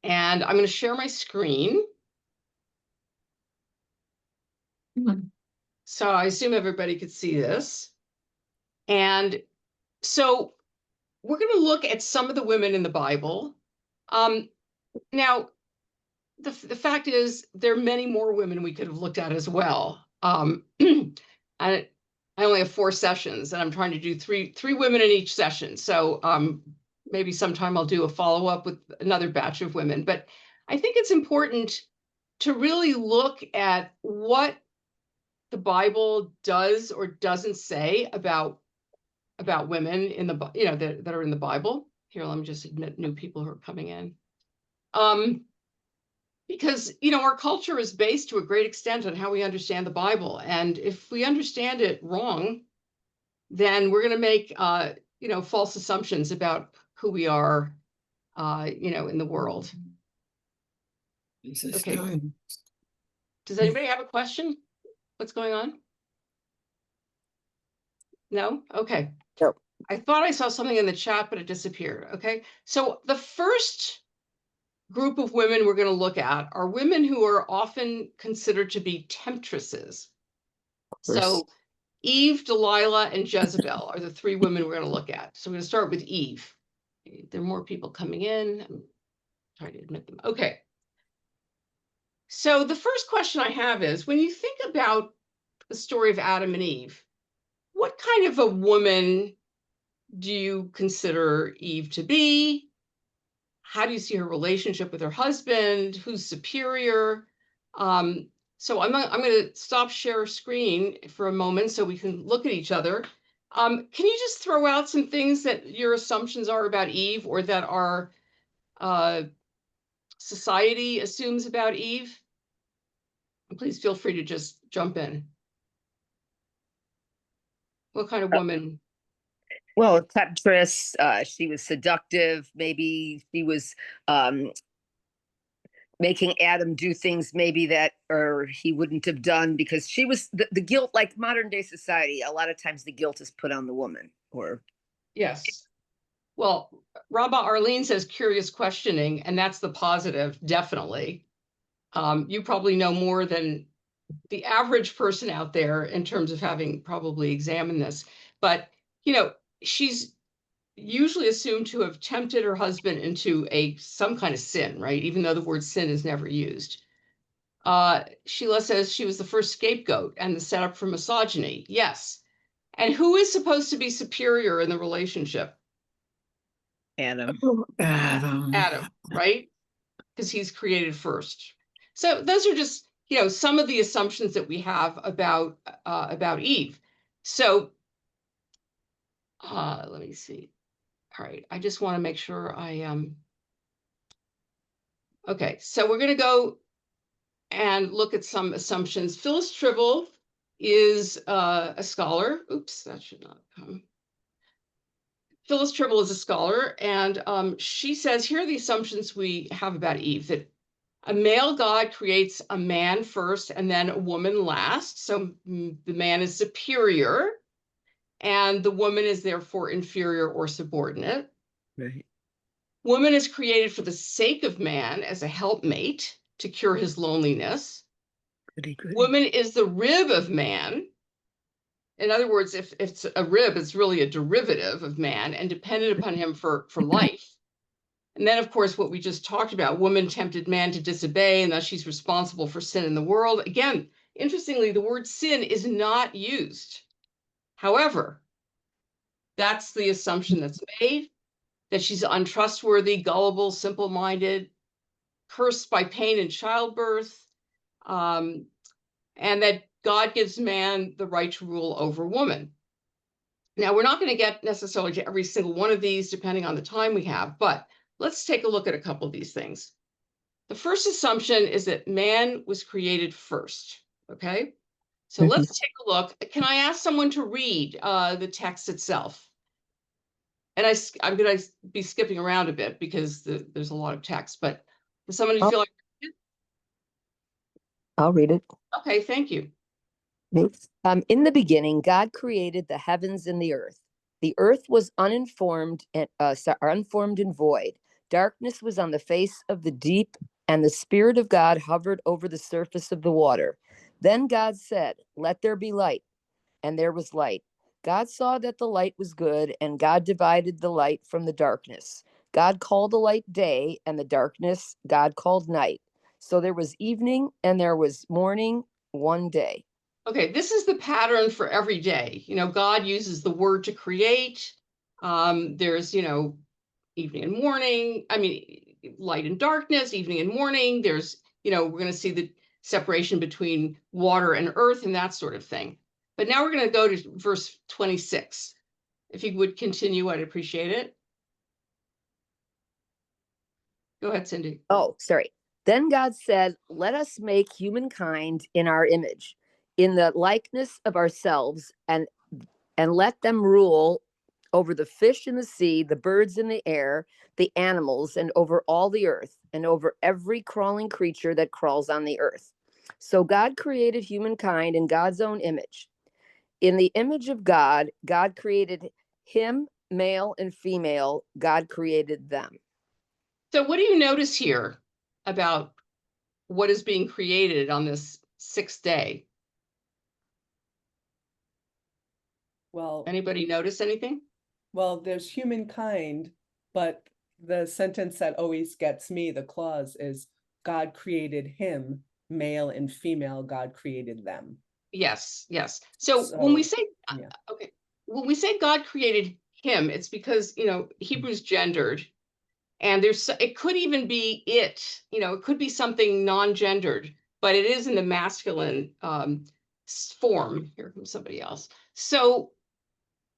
And I'm going to share my screen. So I assume everybody could see this. And so we're going to look at some of the women in the Bible. Now, the fact is, there are many more women we could have looked at as well. I only have 4 sessions, and I'm trying to do three women in each session. So maybe sometime I'll do a follow-up with another batch of women. But I think it's important to really look at what the Bible does or doesn't say about women in the that are in the Bible. Here, let me just admit new people who are coming in. Because our culture is based to a great extent on how we understand the Bible, and if we understand it wrong, then we're going to make false assumptions about who we are, in the world. Okay. Does anybody have a question? What's going on? No? Okay. Nope. I thought I saw something in the chat, but it disappeared. Okay. So the first group of women we're going to look at are women who are often considered to be temptresses. So Eve, Delilah, and Jezebel are the 3 women we're going to look at. So we're going to start with Eve. There are more people coming in. I'm trying to admit them. Okay. So the first question I have is, when you think about the story of Adam and Eve, what kind of a woman do you consider Eve to be? How do you see her relationship with her husband? Who's superior? So I'm going to stop share screen for a moment so we can look at each other. Can you just throw out some things that your assumptions are about Eve, or that our society assumes about Eve? And please feel free to just jump in. What kind of woman? Well, Temptress, she was seductive. Maybe she was making Adam do things maybe that or he wouldn't have done, because she was the guilt, like modern day society. A lot of times the guilt is put on the woman. Or yes. Well, Rabbi Arlene says curious questioning, and that's the positive, definitely. You probably know more than the average person out there in terms of having probably examined this. But, she's usually assumed to have tempted her husband into some kind of sin, right? Even though the word sin is never used. Sheila says she was the first scapegoat and the setup for misogyny. Yes. And who is supposed to be superior in the relationship? Adam, right? Because he's created first. So those are just, some of the assumptions that we have about Eve. So let me see. All right, I just want to make sure okay, so we're going to go and look at some assumptions. Phyllis Tribble is a scholar. Oops, that should not come. Phyllis Tribble is a scholar, and she says, here are the assumptions we have about Eve: that a male God creates a man first and then a woman last. So the man is superior, and the woman is therefore inferior or subordinate. right? Woman is created for the sake of man as a helpmate to cure his loneliness. Goody. Woman is the rib of man. In other words, if it's a rib, it's really a derivative of man and dependent upon him for life. And then, of course, what we just talked about, woman tempted man to disobey, and thus she's responsible for sin in the world. Again, interestingly, the word sin is not used. However, that's the assumption that's made, that she's untrustworthy, gullible, simple-minded, cursed by pain in childbirth, and that God gives man the right to rule over woman. Now, we're not going to get necessarily to every single one of these, depending on the time we have, but let's take a look at a couple of these things. The first assumption is that man was created first, okay? So let's take a look. Can I ask someone to read the text itself? And I'm going to be skipping around a bit because there's a lot of text, but does somebody feel like it? I'll read it. Okay, thank you. In the beginning, God created the heavens and the earth. The earth was unformed and void. Darkness was on the face of the deep, and the Spirit of God hovered over the surface of the water. Then God said, "Let there be light," and there was light. God saw that the light was good, and God divided the light from the darkness. God called the light day, and the darkness God called night. So there was evening and there was morning one day. Okay, this is the pattern for every day. God uses the word to create. There's, evening and morning. I mean, light and darkness, evening and morning. There's, we're going to see the separation between water and earth and that sort of thing. But now we're going to go to verse 26. If you would continue, I'd appreciate it. Go ahead, Cindy. Oh, sorry. Then God said, "Let us make humankind in our image, in the likeness of ourselves, and let them rule over the fish in the sea, the birds in the air, the animals, and over all the earth, and over every crawling creature that crawls on the earth." So God created humankind in God's own image. In the image of God, God created him, male and female. God created them. So what do you notice here about what is being created on this sixth day? Well, Anybody notice anything? well, there's humankind, but the sentence that always gets me, the clause, is God created him, male and female, God created them. Yes, yes. So when we say, yeah. okay, when we say God created him, it's because, Hebrew's gendered, and it could even be it could be something non-gendered, but it is in the masculine form. Here comes somebody else. So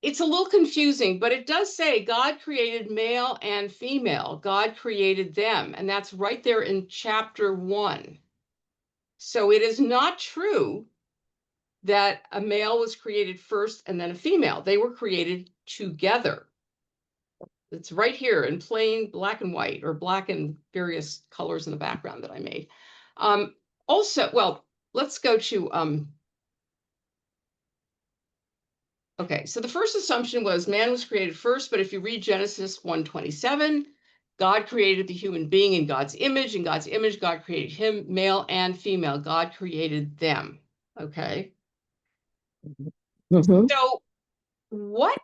it's a little confusing, but it does say God created male and female. God created them, and that's right there in chapter 1. So it is not true that a male was created first and then a female. They were created together. It's right here in plain black and white, or black and various colors in the background that I made. Also, well, let's go to, okay, so the first assumption was man was created first, but if you read Genesis 1:27, God created the human being in God's image. In God's image, God created him, male and female. God created them, okay? Mm-hmm. So what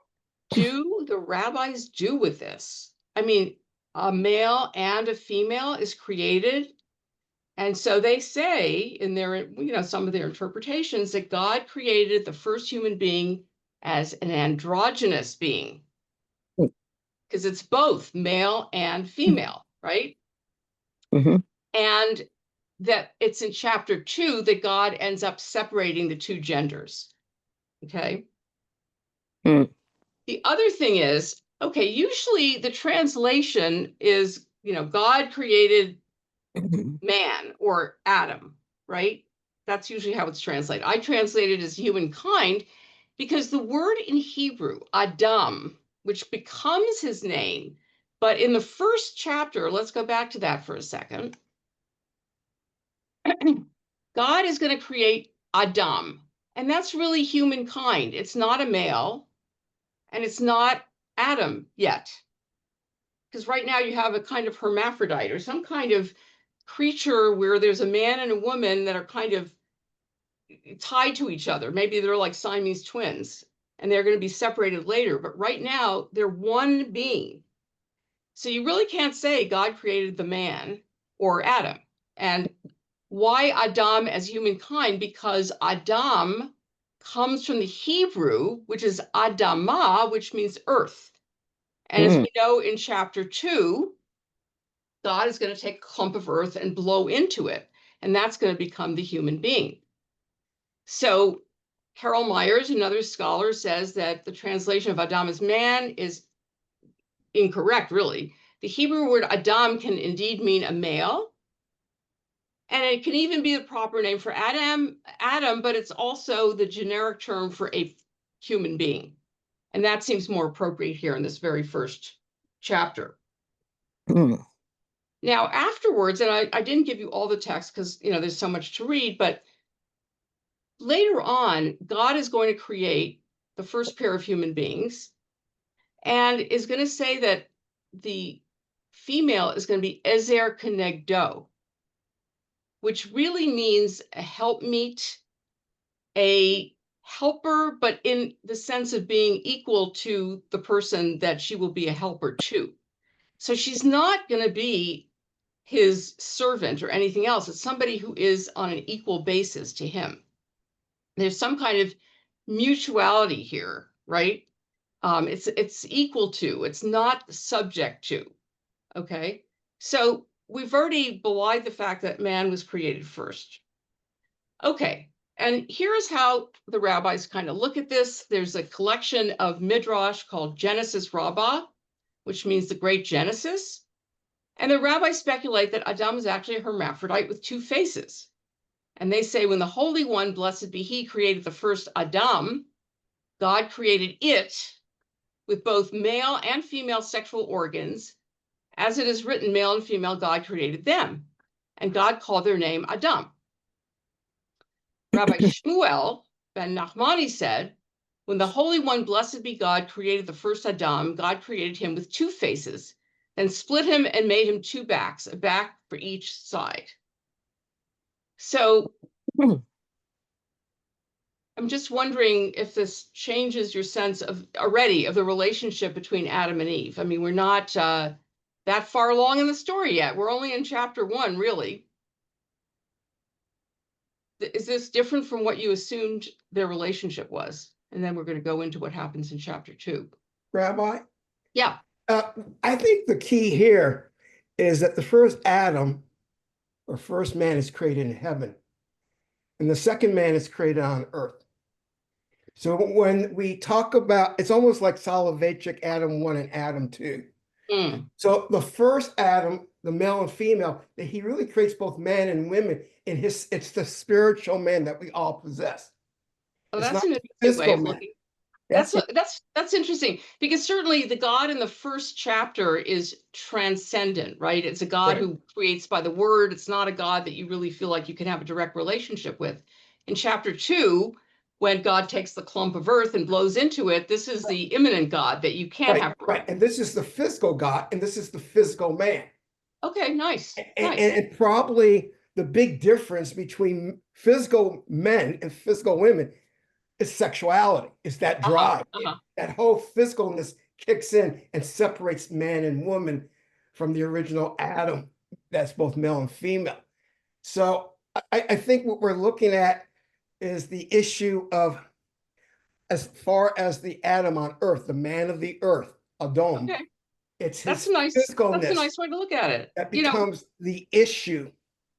do the rabbis do with this? I mean, a male and a female is created. And so they say in their, some of their interpretations that God created the first human being as an androgynous being, because it's both male and female, right? Mm-hmm. And that it's in chapter 2 that God ends up separating the two genders, okay? Mm. The other thing is, okay, usually the translation is, God created man or Adam, right? That's usually how it's translated. I translate it as humankind because the word in Hebrew, Adam, which becomes his name, but in the first chapter, let's go back to that for a second. God is going to create Adam, and that's really humankind. It's not a male, and it's not Adam yet. Because right now you have a kind of hermaphrodite or some kind of creature where there's a man and a woman that are kind of tied to each other. Maybe they're like Siamese twins and they're going to be separated later. But right now they're one being. So you really can't say God created the man or Adam. And why Adam as humankind? Because Adam comes from the Hebrew, which is Adamah, which means earth. And as we know in chapter 2, God is going to take a clump of earth and blow into it, and that's going to become the human being. So Carol Myers, another scholar, says that the translation of Adam as man is incorrect, really. The Hebrew word Adam can indeed mean a male, and it can even be the proper name for Adam, but it's also the generic term for a human being. And that seems more appropriate here in this very first chapter. Mm. Now, afterwards, and I didn't give you all the text because, there's so much to read, but later on, God is going to create the first pair of human beings and is going to say that the female is going to be ezer kenegdo, which really means a helpmeet, a helper, but in the sense of being equal to the person that she will be a helper to. So she's not going to be his servant or anything else. It's somebody who is on an equal basis to him. There's some kind of mutuality here, right? It's equal to, it's not subject to. Okay, so we've already belied the fact that man was created first. Okay, and here's how the rabbis kind of look at this. There's a collection of midrash called Genesis Rabbah, which means the great Genesis. And the rabbis speculate that Adam is actually a hermaphrodite with two faces. And they say, when the Holy One, blessed be he, created the first Adam, God created it with both male and female sexual organs. As it is written, male and female, God created them. And God called their name Adam. Rabbi Shmuel ben Nachmani said, when the Holy One, blessed be God, created the first Adam, God created him with two faces, then split him and made him two backs, a back for each side. So I'm just wondering if this changes your sense of already of the relationship between Adam and Eve. I mean, we're not that far along in the story yet. We're only in chapter 1, really. Is this different from what you assumed their relationship was? And then we're going to go into what happens in chapter 2. Rabbi? Yeah. I think the key here is that the first Adam or first man is created in heaven, and the second man is created on earth. So when we talk about, it's almost like Soloveitchik, Adam 1 and Adam 2. So the first Adam, the male and female, that he really creates both man and women in his, it's the spiritual man that we all possess. Oh, It's that's not an interesting way of man. looking. That's interesting, because certainly the God in the first chapter is transcendent, right? It's a God who creates by the word. It's not a God that you really feel like you can have a direct relationship with. In chapter 2, when God takes the clump of earth and blows into it, this is the immanent God that you can't have. Right. And this is the physical God, and this is the physical man. Okay, nice. And probably the big difference between physical men and physical women is sexuality. It's that drive. That whole physicalness kicks in and separates man and woman from the original Adam that's both male and female. So I think what we're looking at is the issue of, as far as the Adam on earth, the man of the earth, Adam. Okay. It's That's his physicalness. That's a nice way to look at it. That becomes the issue.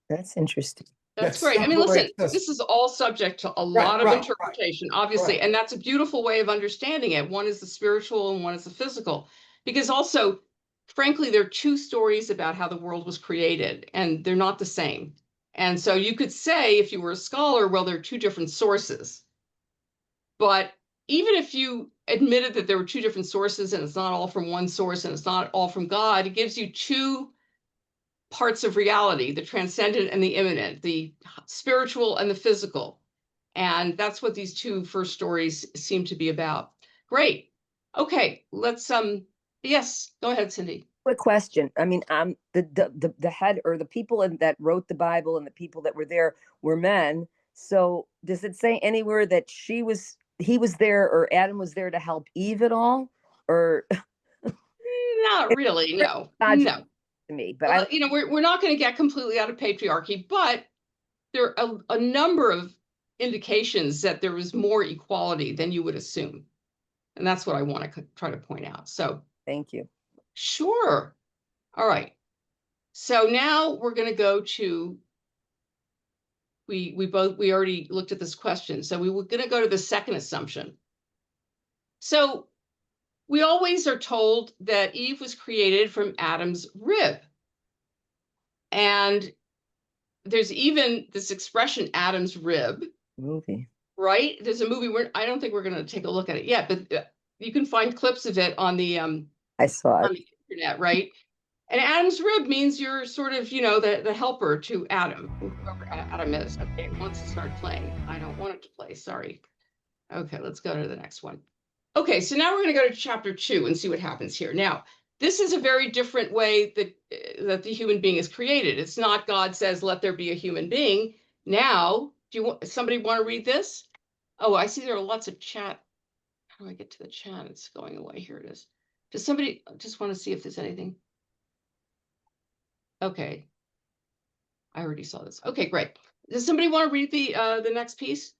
That's interesting. That's great. I mean, listen, this is all subject to a lot of interpretation, obviously, and that's a beautiful way of understanding it. One is the spiritual and one is the physical, because also, frankly, there are two stories about how the world was created, and they're not the same. And so you could say, if you were a scholar, well, there are two different sources. But even if you admitted that there were two different sources and it's not all from one source and it's not all from God, it gives you two parts of reality, the transcendent and the immanent, the spiritual and the physical. And that's what these two first stories seem to be about. Great. Okay, let's yes, go ahead, Cindy. Quick question. I mean, the head or the people that wrote the Bible and the people that were there were men. So does it say anywhere that he was there or Adam was there to help Eve at all? Or not really, no. No. To me, but we're not going to get completely out of patriarchy, but there are a number of indications that there was more equality than you would assume. And that's what I want to try to point out. So thank you. Sure. All right. So now we're going to go to, we already looked at this question. So we were going to go to the second assumption. So we always are told that Eve was created from Adam's rib. And there's even this expression, Adam's rib. Movie. Right? There's a movie where I don't think we're going to take a look at it yet, but you can find clips of it on the I saw it on the internet, right? And Adam's rib means you're sort of, the helper to Adam, whoever Adam is. Okay, once it started playing, I don't want it to play, sorry. Okay, let's go to the next one. Okay, so now we're going to go to chapter 2 and see what happens here. Now, this is a very different way that the human being is created. It's not God says, let there be a human being. Now, somebody want to read this? Oh, I see there are lots of chat. How do I get to the chat? It's going away. Here it is. Does somebody just want to see if there's anything? Okay. I already saw this. Okay, great. Does somebody want to read the next piece?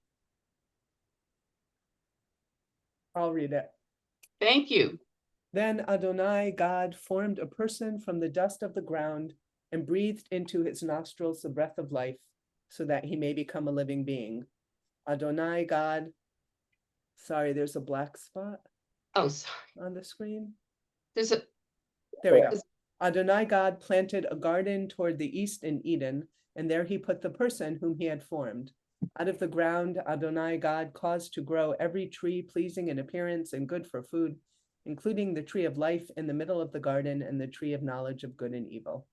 I'll read it. Thank you. Then Adonai, God, formed a person from the dust of the ground and breathed into his nostrils the breath of life, so that he may become a living being. Adonai, God, sorry, there's a black spot Oh, sorry. on the screen. There's a. There we go. Adonai, God, planted a garden toward the east in Eden, and there he put the person whom he had formed. Out of the ground, Adonai, God, caused to grow every tree pleasing in appearance and good for food, including the tree of life in the middle of the garden and the tree of knowledge of good and evil.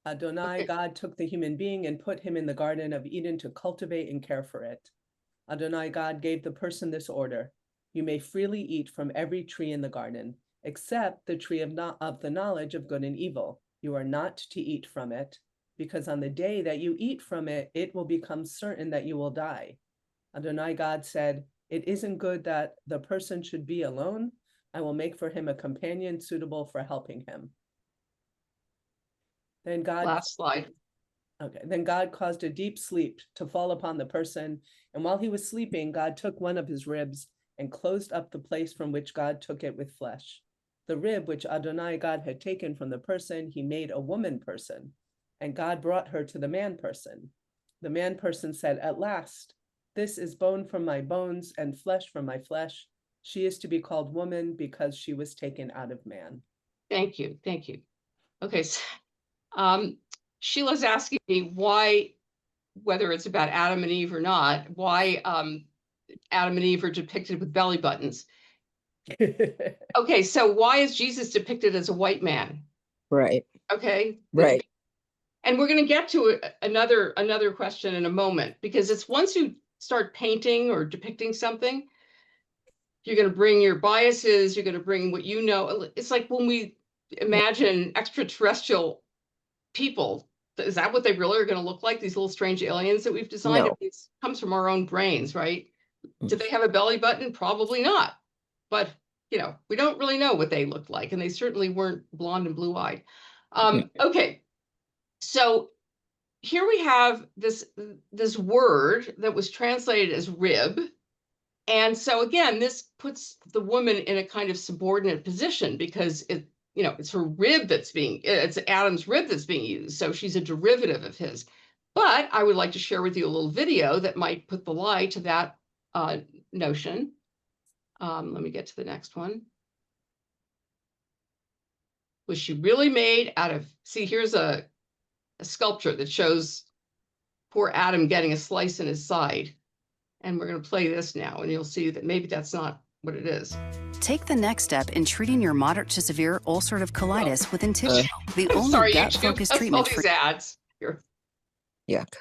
Adonai, God, took the human being and put him in the Garden of Eden to cultivate and care for it. Adonai, God, gave the person this order: you may freely eat from every tree in the garden, except the tree of the knowledge of good and evil. You are not to eat from it, because on the day that you eat from it, it will become certain that you will die. Adonai, God, said, it isn't good that the person should be alone. I will make for him a companion suitable for helping him. Then God, last slide. Okay, then God caused a deep sleep to fall upon the person, and while he was sleeping, God took one of his ribs and closed up the place from which God took it with flesh. The rib which Adonai, God, had taken from the person, he made a woman person, and God brought her to the man person. The man person said, at last, this is bone from my bones and flesh from my flesh. She is to be called woman because she was taken out of man. Thank you. Thank you. Okay. So, Sheila's asking me why, whether it's about Adam and Eve or not, why Adam and Eve are depicted with belly buttons. Okay, so why is Jesus depicted as a white man? Right. Okay. Right. And we're going to get to another question in a moment, because it's once you start painting or depicting something, you're going to bring your biases, you're going to bring what you know. It's like when we imagine extraterrestrial people, is that what they really are going to look like? These little strange aliens that we've designed? No. It comes from our own brains, right? Do they have a belly button? Probably not. But, we don't really know what they looked like. And they certainly weren't blonde and blue-eyed. Okay. So here we have this word that was translated as rib. And so again, this puts the woman in a kind of subordinate position, because it's her rib it's Adam's rib that's being used. So she's a derivative of his. But I would like to share with you a little video that might put the lie to that notion. Let me get to the next one. Was she really made out of, see, here's a sculpture that shows poor Adam getting a slice in his side. And we're going to play this now, and you'll see that maybe that's not what it is. Take the next step in treating your moderate to severe ulcerative colitis with Intibio, the I'm only sorry, gut-focused all treatment these for ads. Here. Yuck.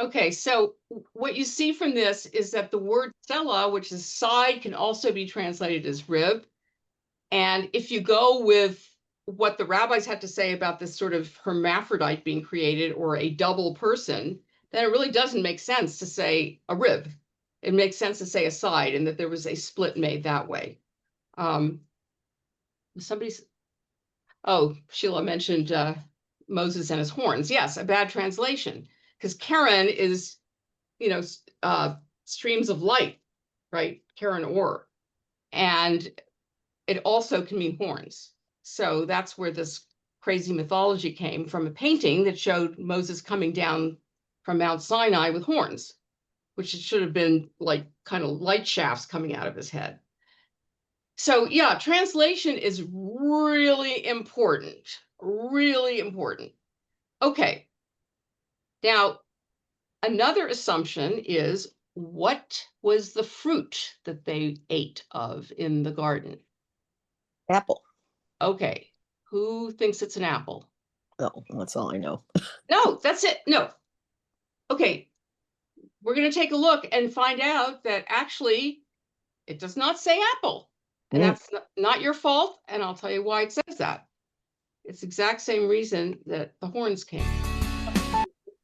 Okay, so what you see from this is that the word sella, which is side, can also be translated as rib. And if you go with what the rabbis had to say about this sort of hermaphrodite being created or a double person, then it really doesn't make sense to say a rib. It makes sense to say a side, and that there was a split made that way. Somebody's, oh, Sheila mentioned Moses and his horns. Yes, a bad translation, because Karen is, you know, streams of light, right? Karen or, and it also can mean horns. So that's where this crazy mythology came from, a painting that showed Moses coming down from Mount Sinai with horns, which it should have been like kind of light shafts coming out of his head. So yeah, translation is really important, really important. Okay, now another assumption is, what was the fruit that they ate of in the garden? Apple. Okay, who thinks it's an apple? Oh, that's all I know. No, that's it. No. Okay, we're going to take a look and find out that actually it does not say apple. And that's not your fault. And I'll tell you why it says that. It's the exact same reason that the horns came.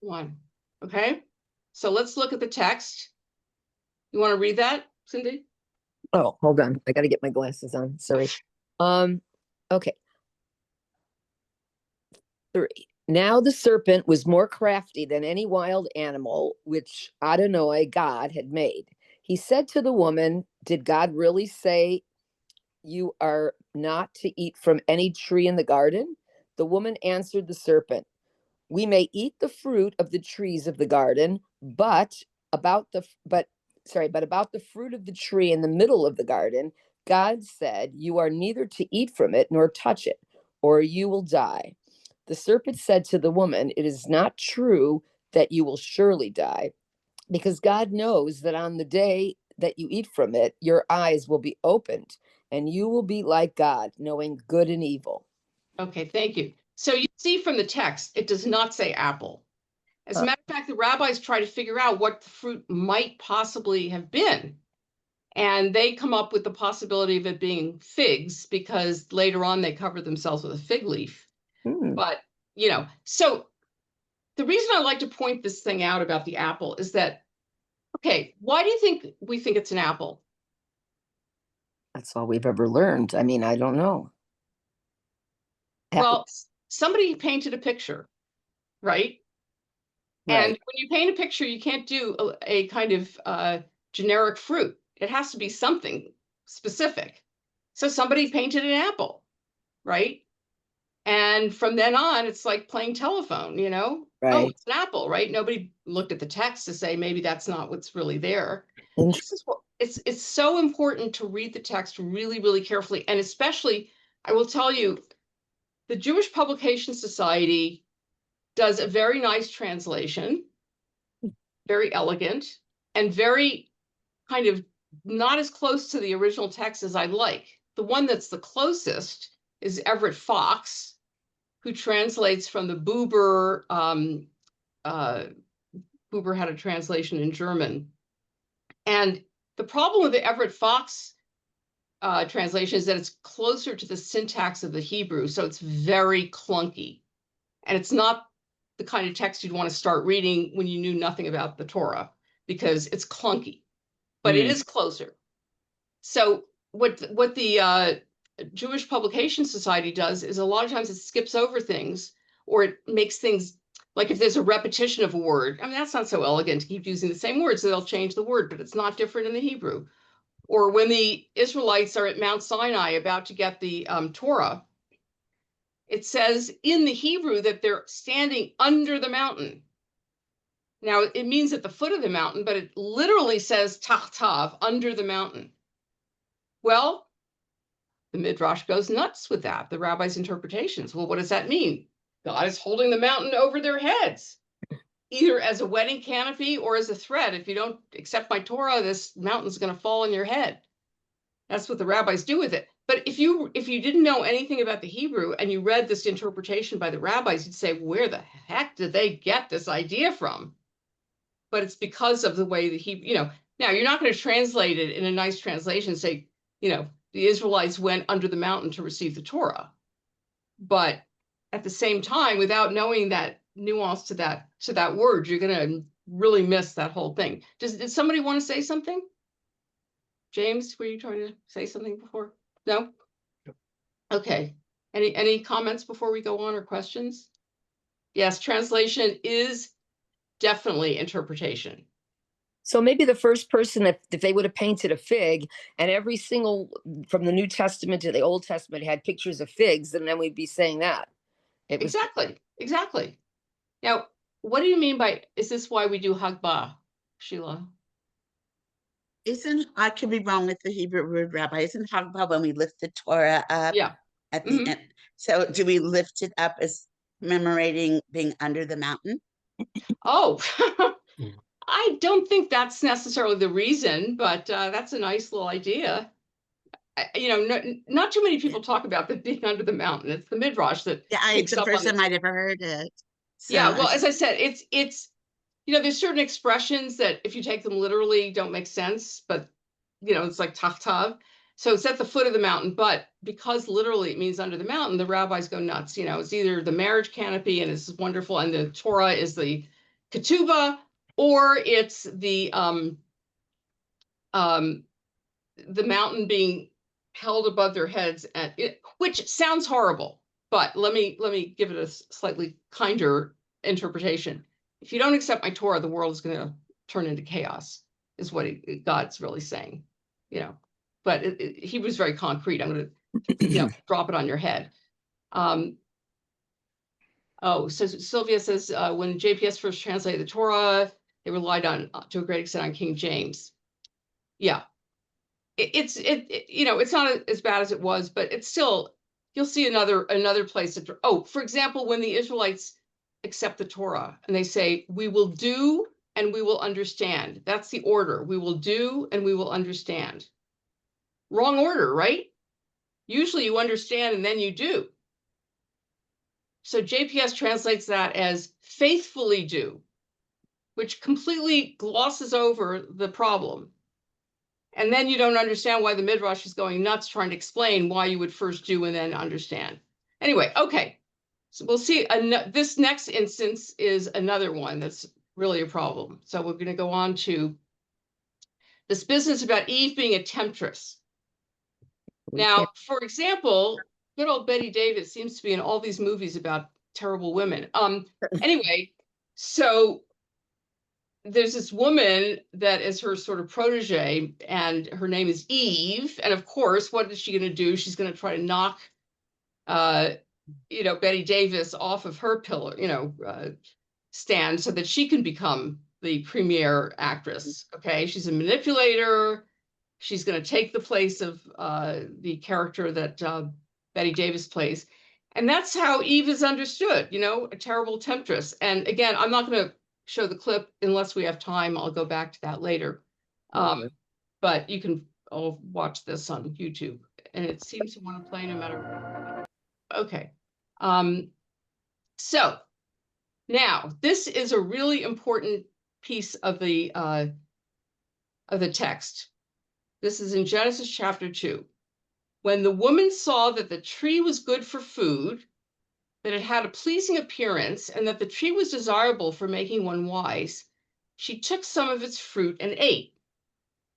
One. Okay, so let's look at the text. You want to read that, Cindy? Oh, hold on. I got to get my glasses on. Sorry. Okay. 3. Now the serpent was more crafty than any wild animal which Adonai God had made. He said to the woman, did God really say you are not to eat from any tree in the garden? The woman answered the serpent, we may eat the fruit of the trees of the garden, but about the fruit of the tree in the middle of the garden, God said, you are neither to eat from it nor touch it, or you will die. The serpent said to the woman, it is not true that you will surely die, because God knows that on the day that you eat from it, your eyes will be opened, and you will be like God, knowing good and evil. Okay, thank you. So you see from the text, it does not say apple. As a matter of fact, the rabbis try to figure out what the fruit might possibly have been. And they come up with the possibility of it being figs, because later on they cover themselves with a fig leaf. But, you know, so the reason I like to point this thing out about the apple is that, okay, why do you think we think it's an apple? That's all we've ever learned. I mean, I don't know. Well, somebody painted a picture, right? And when you paint a picture, you can't do a kind of generic fruit. It has to be something specific. So somebody painted an apple, right? And from then on, it's like playing telephone, you know? Oh, it's an apple, right? Nobody looked at the text to say maybe that's not what's really there. This is what it's so important to read the text really, really carefully. And especially, I will tell you, the Jewish Publication Society does a very nice translation, very elegant, and very kind of not as close to the original text as I'd like. The one that's the closest is Everett Fox, who translates from the Buber. Buber had a translation in German. And the problem with the Everett Fox translation is that it's closer to the syntax of the Hebrew, so it's very clunky. And it's not the kind of text you'd want to start reading when you knew nothing about the Torah, because it's clunky, but it is closer. So what the Jewish Publication Society does is a lot of times it skips over things, or it makes things, like if there's a repetition of a word, I mean, that's not so elegant to keep using the same word, so they'll change the word, but it's not different in the Hebrew. Or when the Israelites are at Mount Sinai about to get the Torah, it says in the Hebrew that they're standing under the mountain. Now, it means at the foot of the mountain, but it literally says tahtav, under the mountain. Well, the Midrash goes nuts with that, the rabbi's interpretations. Well, what does that mean? God is holding the mountain over their heads, either as a wedding canopy or as a threat. If you don't accept my Torah, this mountain's going to fall on your head. That's what the rabbis do with it. But if you didn't know anything about the Hebrew and you read this interpretation by the rabbis, you'd say, where the heck did they get this idea from? but it's because of the way that he, now you're not going to translate it in a nice translation, say, the Israelites went under the mountain to receive the Torah. But at the same time, without knowing that nuance to that word, you're going to really miss that whole thing. Did somebody want to say something? James, were you trying to say something before? No? Okay. Any comments before we go on, or questions? Yes, translation is definitely interpretation. So maybe the first person, if they would have painted a fig, and every single from the New Testament to the Old Testament had pictures of figs, and then we'd be saying that. Exactly. Now, what do you mean by, is this why we do Hagbah, Sheila? I could be wrong with the Hebrew word, Rabbi. Isn't Hagbah when we lift the Torah up at the end? So do we lift it up as commemorating being under the mountain? Oh, I don't think that's necessarily the reason, but that's a nice little idea. Not too many people talk about the being under the mountain. It's the Midrash that It's the first time I'd ever heard it. So well, as I said, it's there's certain expressions that if you take them literally don't make sense, but it's like tachtav. So it's at the foot of the mountain, but because literally it means under the mountain, the rabbis go nuts. It's either the marriage canopy and it's wonderful, and the Torah is the ketubah, or it's the mountain being held above their heads, which sounds horrible. But let me give it a slightly kinder interpretation. If you don't accept my Torah, the world is going to turn into chaos, is what God's really saying, But he was very concrete. I'm going to, drop it on your head. So Sylvia says, when JPS first translated the Torah, they relied on, to a great extent, on King James. Yeah. It's not as bad as it was, but it's still, you'll see another place that, for example, when the Israelites accept the Torah and they say, we will do and we will understand. That's the order. We will do and we will understand. Wrong order, right? Usually you understand and then you do. So JPS translates that as faithfully do, which completely glosses over the problem. And then you don't understand why the Midrash is going nuts trying to explain why you would first do and then understand. Anyway, okay. So we'll see. This next instance is another one that's really a problem. So we're going to go on to this business about Eve being a temptress. Now, for example, good old Betty Davis seems to be in all these movies about terrible women. Anyway, so there's this woman that is her sort of protege, and her name is Eve. And of course, what is she going to do? She's going to try to knock, Betty Davis off of her pillar, stand so that she can become the premier actress. Okay, she's a manipulator. She's going to take the place of the character that Betty Davis plays. And that's how Eve is understood, a terrible temptress. And again, I'm not going to show the clip unless we have time. I'll go back to that later. But you can all watch this on YouTube, and it seems to want to play no matter. Okay. So now this is a really important piece of the text. This is in Genesis chapter 2. When the woman saw that the tree was good for food, that it had a pleasing appearance, and that the tree was desirable for making one wise, she took some of its fruit and ate.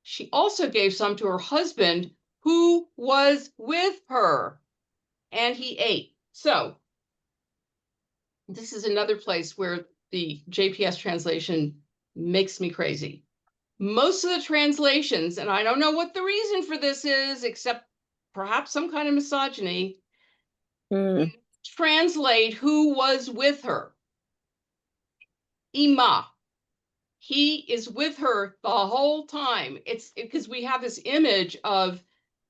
She also gave some to her husband who was with her, and he ate. So this is another place where the JPS translation makes me crazy. Most of the translations, and I don't know what the reason for this is, except perhaps some kind of misogyny, translate who was with her. Ima. He is with her the whole time. It's because we have this image of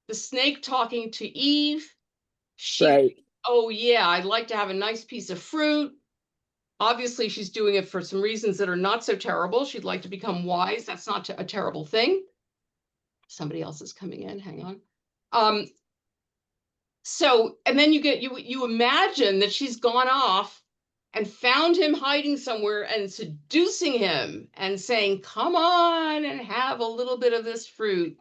the snake talking to Eve. Oh yeah, I'd like to have a nice piece of fruit. Obviously, she's doing it for some reasons that are not so terrible. She'd like to become wise. That's not a terrible thing. Somebody else is coming in. Hang on. So, and then you imagine that she's gone off and found him hiding somewhere and seducing him and saying, come on and have a little bit of this fruit,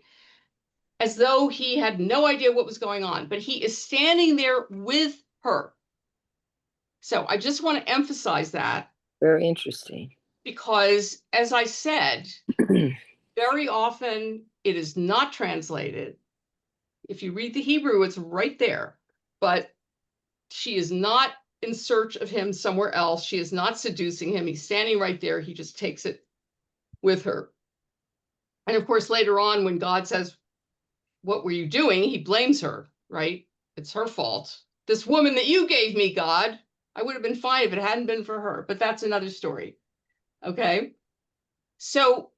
as though he had no idea what was going on. But he is standing there with her. So I just want to emphasize that. Very interesting. Because, as I said, very often it is not translated. If you read the Hebrew, it's right there. But she is not in search of him somewhere else. She is not seducing him. He's standing right there. He just takes it with her. And of course, later on, when God says, what were you doing? He blames her, right? It's her fault. This woman that you gave me, God, I would have been fine if it hadn't been for her. But that's another story. Okay. So,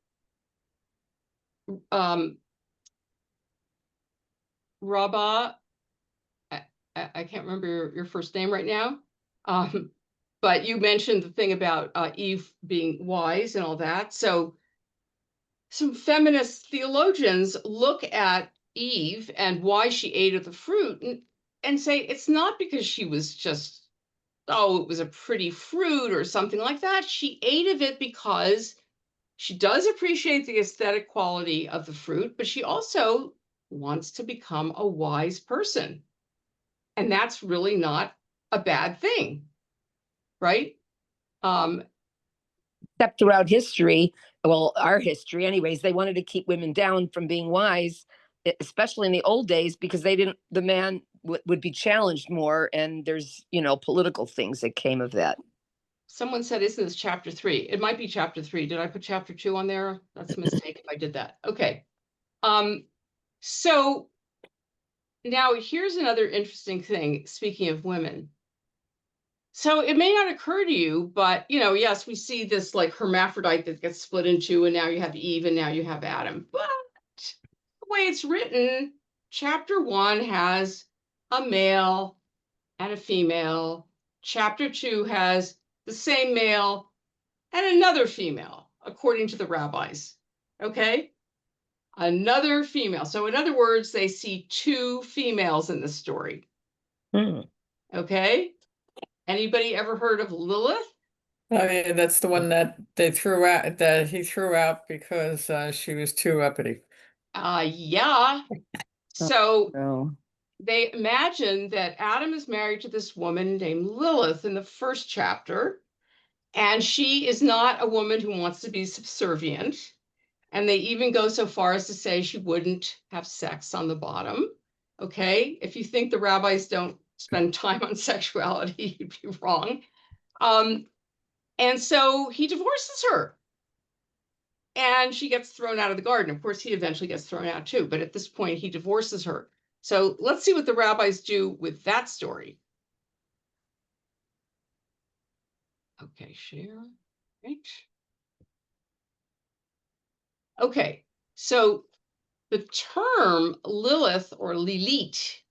Rabbi, I can't remember your first name right now. But you mentioned the thing about Eve being wise and all that. So some feminist theologians look at Eve and why she ate of the fruit and say it's not because she was just, oh, it was a pretty fruit or something like that. She ate of it because she does appreciate the aesthetic quality of the fruit, but she also wants to become a wise person. And that's really not a bad thing, right? Except throughout history, well, our history anyways, they wanted to keep women down from being wise, especially in the old days, because the man would be challenged more. And there's, political things that came of that. Someone said, isn't this chapter 3? It might be chapter 3. Did I put chapter 2 on there? That's a mistake if I did that. Okay. So now here's another interesting thing, speaking of women. So it may not occur to you, but, yes, we see this like hermaphrodite that gets split in two, and now you have Eve and now you have Adam. But the way it's written, chapter 1 has a male and a female. Chapter 2 has the same male and another female, according to the rabbis. Okay? Another female. So in other words, they see 2 females in the story. Okay? Anybody ever heard of Lilith? Oh yeah, that's the one that they threw out, that he threw out because she was too uppity. Yeah. So No. they imagine that Adam is married to this woman named Lilith in the first chapter, and she is not a woman who wants to be subservient. And they even go so far as to say she wouldn't have sex on the bottom. Okay, if you think the rabbis don't spend time on sexuality, you'd be wrong. And so he divorces her. And she gets thrown out of the garden. Of course, he eventually gets thrown out too, but at this point, he divorces her. So let's see what the rabbis do with that story. Okay, share. Right. Okay, so the term Lilith or Lilith,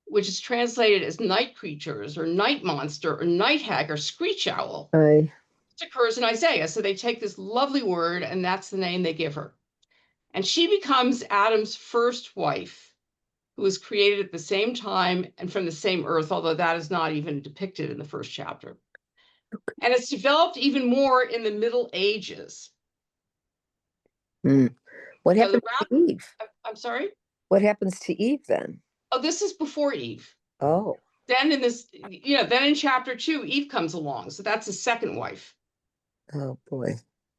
which is translated as night creatures or night monster or night hag or screech owl, occurs in Isaiah. So they take this lovely word and that's the name they give her. And she becomes Adam's first wife, who was created at the same time and from the same earth, although that is not even depicted in the first chapter. Okay. And it's developed even more in the Middle Ages. What happened to Eve? I'm sorry? What happens to Eve then? Oh, this is before Eve. Oh. Then then in chapter 2, Eve comes along. So that's his second wife. Oh boy.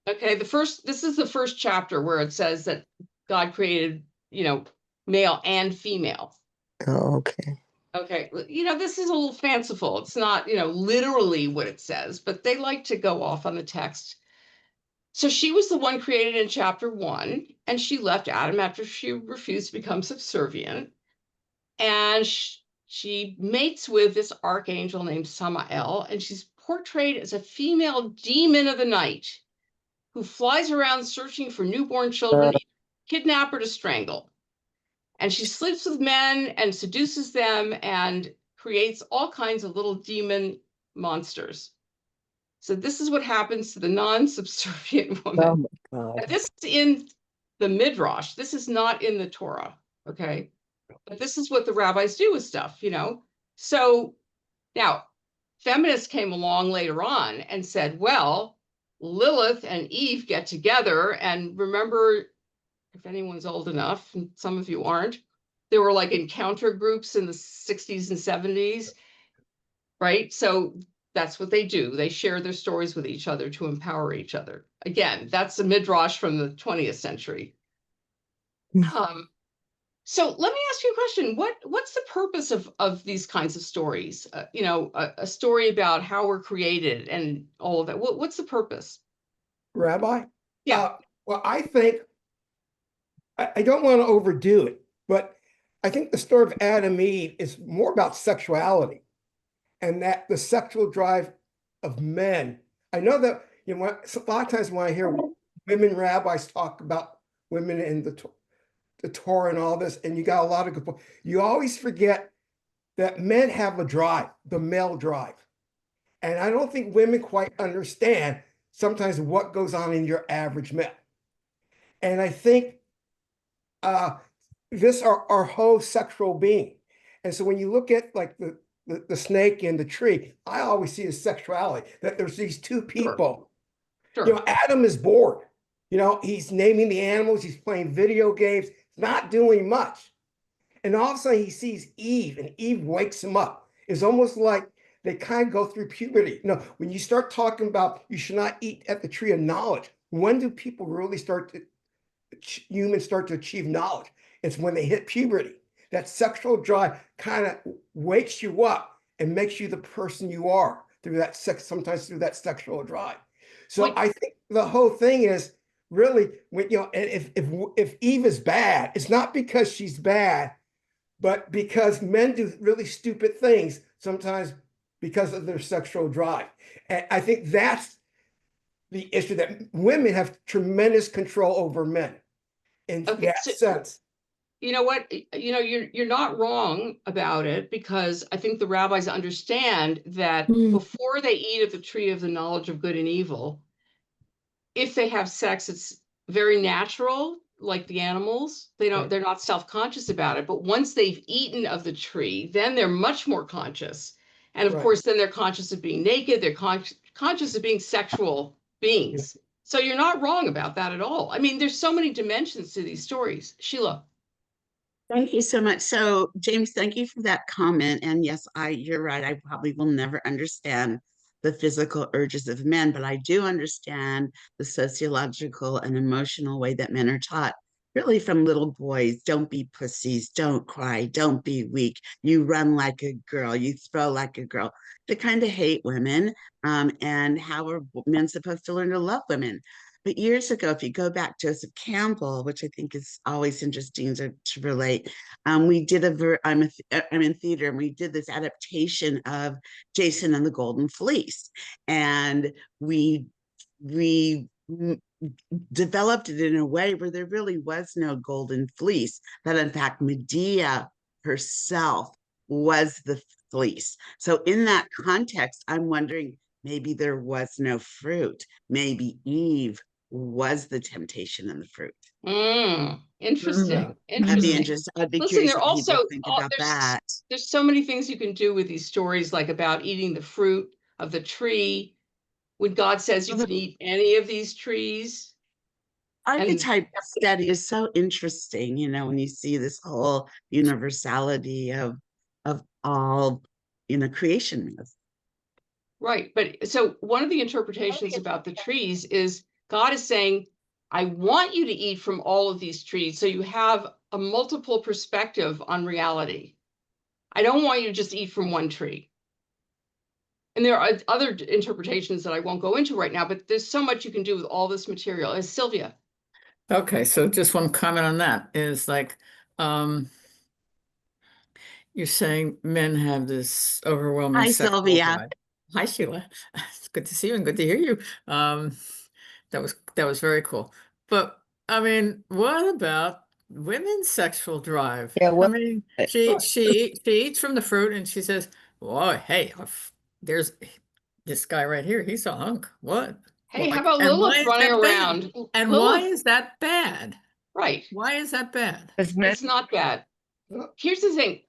Okay, this is the first chapter where it says that God created, male and female. Oh, okay. Okay, this is a little fanciful. It's not, literally what it says, but they like to go off on the text. So she was the one created in chapter 1, and she left Adam after she refused to become subservient. And she mates with this archangel named Samael, and she's portrayed as a female demon of the night who flies around searching for newborn children, to kidnap or to strangle. And she sleeps with men and seduces them and creates all kinds of little demon monsters. So this is what happens to the non-subservient woman. Oh my God. And this is in the Midrash. This is not in the Torah, okay? But this is what the rabbis do with stuff, So now, feminists came along later on and said, well, Lilith and Eve get together, and remember, if anyone's old enough, and some of you aren't, there were like encounter groups in the 60s and 70s, right? So that's what they do. They share their stories with each other to empower each other. Again, that's a midrash from the 20th century. So let me ask you a question. What's the purpose of these kinds of stories? A story about how we're created and all of that. What's the purpose? Rabbi? Yeah. Well, I think, I don't want to overdo it, but I think the story of Adam and Eve is more about sexuality, and that the sexual drive of men. I know that, a lot of times when I hear women rabbis talk about women in the Torah and all this, and you got a lot of good points, you always forget that men have a drive, the male drive. And I don't think women quite understand sometimes what goes on in your average male. And I think this are our whole sexual being. And so when you look at like the snake and the tree, I always see the sexuality, that there's these two people. Sure. Adam is bored. He's naming the animals, he's playing video games, not doing much. And all of a sudden he sees Eve, and Eve wakes him up. It's almost like they kind of go through puberty. When you start talking about you should not eat at the tree of knowledge, when do people really humans start to achieve knowledge? It's when they hit puberty. That sexual drive kind of wakes you up and makes you the person you are through that sometimes through that sexual drive. So I think the whole thing is really, when if Eve is bad, it's not because she's bad, but because men do really stupid things sometimes because of their sexual drive. And I think that's the issue, that women have tremendous control over men in that sense. You know what? You're not wrong about it, because I think the rabbis understand that before they eat of the tree of the knowledge of good and evil, if they have sex, it's very natural, like the animals. They're not self-conscious about it. But once they've eaten of the tree, then they're much more conscious. And of course, then they're conscious of being naked. They're conscious of being sexual beings. So you're not wrong about that at all. I mean, there's so many dimensions to these stories. Sheila. Thank you so much. So, James, thank you for that comment. And yes, you're right. I probably will never understand the physical urges of men, but I do understand the sociological and emotional way that men are taught, really from little boys. Don't be pussies, don't cry, don't be weak. You run like a girl, you throw like a girl. To kind of hate women, and how are men supposed to learn to love women? But years ago, if you go back, Joseph Campbell, which I think is always interesting to relate, we did I'm in theater, and we did this adaptation of Jason and the Golden Fleece, and we developed it in a way where there really was no golden fleece, that in fact Medea herself was the fleece. So in that context, I'm wondering, maybe there was no fruit. Maybe Eve was the temptation in the fruit. Interesting. I'd be Listen, curious there what people also think about that. There's so many things you can do with these stories, like about eating the fruit of the tree. When God says you can eat any of these trees. Archetype study is so interesting, when you see this whole universality of all, creation myths. Right. But so one of the interpretations about the trees is God is saying, I want you to eat from all of these trees, so you have a multiple perspective on reality. I don't want you to just eat from one tree. And there are other interpretations that I won't go into right now, but there's so much you can do with all this material. As Sylvia. Okay, so just one comment on that is like, you're saying men have this overwhelming Hi, sexual Sylvia. drive. Hi, Sheila. It's good to see you and good to hear you. That was very cool. But I mean, what about women's sexual drive? Yeah, I mean, she eats from the fruit and she says, "Whoa, hey, there's this guy right here. He's a hunk. What? Hey, how about Lilith running around? And why is that bad? Right. Why is that bad? It's not bad. Here's the thing.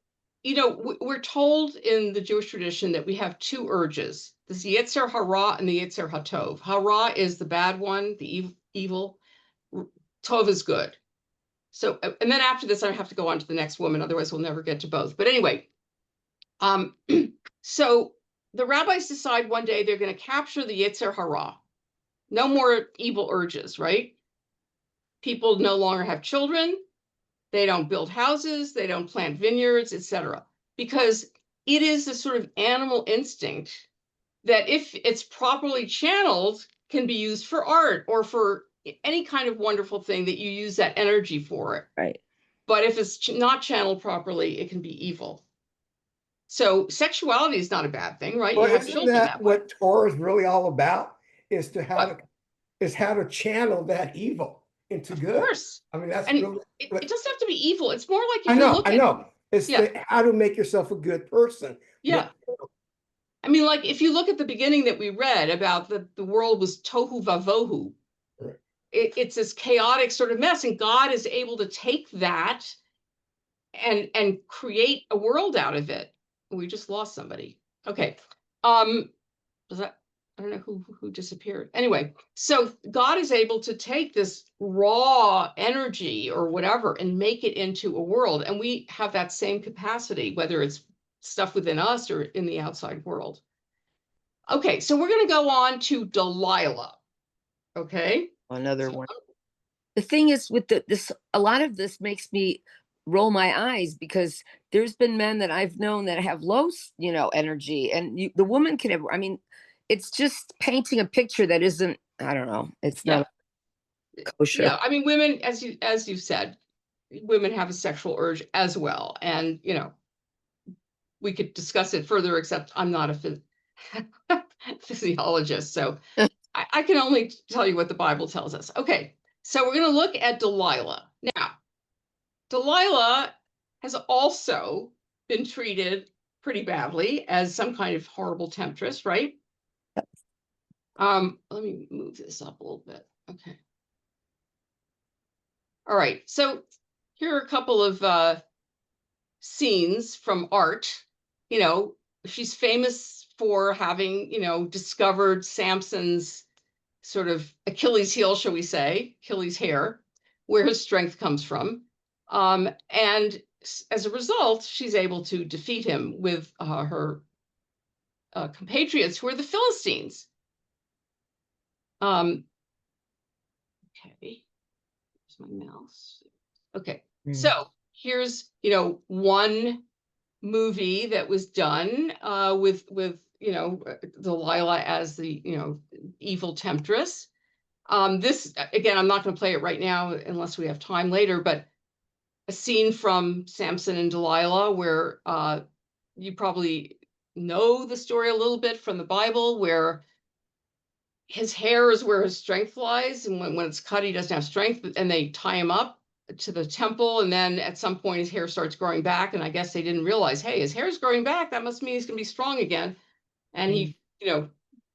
we're told in the Jewish tradition that we have two urges, this Yetzer Hara and the Yetzer HaTov. Hara is the bad one, the evil. Tov is good. So, and then after this, I have to go on to the next woman, otherwise we'll never get to both. But anyway, so the rabbis decide one day they're going to capture the Yetzer Hara. No more evil urges, right? People no longer have children. They don't build houses. They don't plant vineyards, etc. Because it is a sort of animal instinct that, if it's properly channeled, can be used for art or for any kind of wonderful thing that you use that energy for it. Right. But if it's not channeled properly, it can be evil. So sexuality is not a bad thing, right? Well, You have isn't children that way. what Torah is really all about? Is how to channel that evil into good. Of course. I mean, that's And really it doesn't have to be evil. It's more like if I you know, look I at, know. It's Yeah. how to make yourself a good person. yeah. I mean, like if you look at the beginning that we read about the world was tohu vavohu, Right. It's this chaotic sort of mess, and God is able to take that and create a world out of it. We just lost somebody. Okay. Was that, I don't know who disappeared. Anyway, so God is able to take this raw energy or whatever and make it into a world. And we have that same capacity, whether it's stuff within us or in the outside world. Okay, so we're going to go on to Delilah. Okay. Another one. The thing is with this, a lot of this makes me roll my eyes, because there's been men that I've known that have low, energy, and the woman can have, I mean, it's just painting a picture that isn't, I don't know, it's not kosher. Yeah, I mean, women, as you said, women have a sexual urge as well. And, we could discuss it further, except I'm not a physiologist. So I can only tell you what the Bible tells us. Okay, so we're going to look at Delilah. Now, Delilah has also been treated pretty badly as some kind of horrible temptress, right? Let me move this up a little bit. Okay. All right, so here are a couple of scenes from art. She's famous for having, discovered Samson's sort of Achilles heel, shall we say, Achilles hair, where his strength comes from. And as a result, she's able to defeat him with her compatriots, who are the Philistines. Okay, here's my mouse. Okay, so here's, one movie that was done with Delilah as the evil temptress. This, again, I'm not going to play it right now unless we have time later, but a scene from Samson and Delilah where you probably know the story a little bit from the Bible, where his hair is where his strength lies, and when it's cut, he doesn't have strength, and they tie him up to the temple, and then at some point his hair starts growing back, and I guess they didn't realize, hey, his hair's growing back, that must mean he's going to be strong again. And he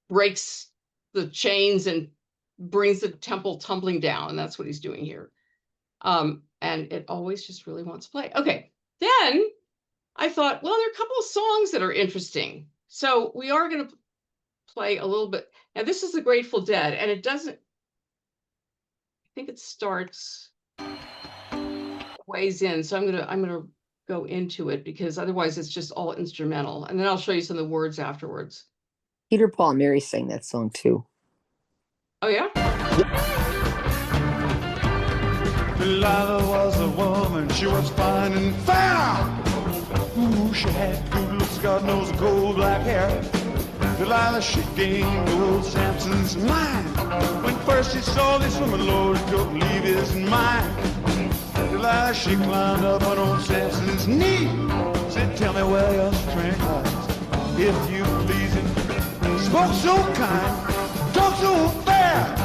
breaks the chains and brings the temple tumbling down, and that's what he's doing here. And it always just really wants to play. Okay, then I thought, well, there are a couple of songs that are interesting, so we are going to play a little bit. Now this is the Grateful Dead, and it doesn't, I think it starts ways in, so I'm gonna go into it, because otherwise it's just all instrumental, and then I'll show you some of the words afterwards. Peter, Paul, and Mary sang that song too. Oh yeah? Delilah was a woman, she was fine and fair. Ooh, she had good looks, God knows, gold black hair. Delilah, she gained old Samson's mind. When first he saw this woman, Lord, couldn't leave his mind. Delilah, she climbed up on old Samson's knee. Said, tell me where your strength lies, if you please it. Spoke so kind, talked so fair.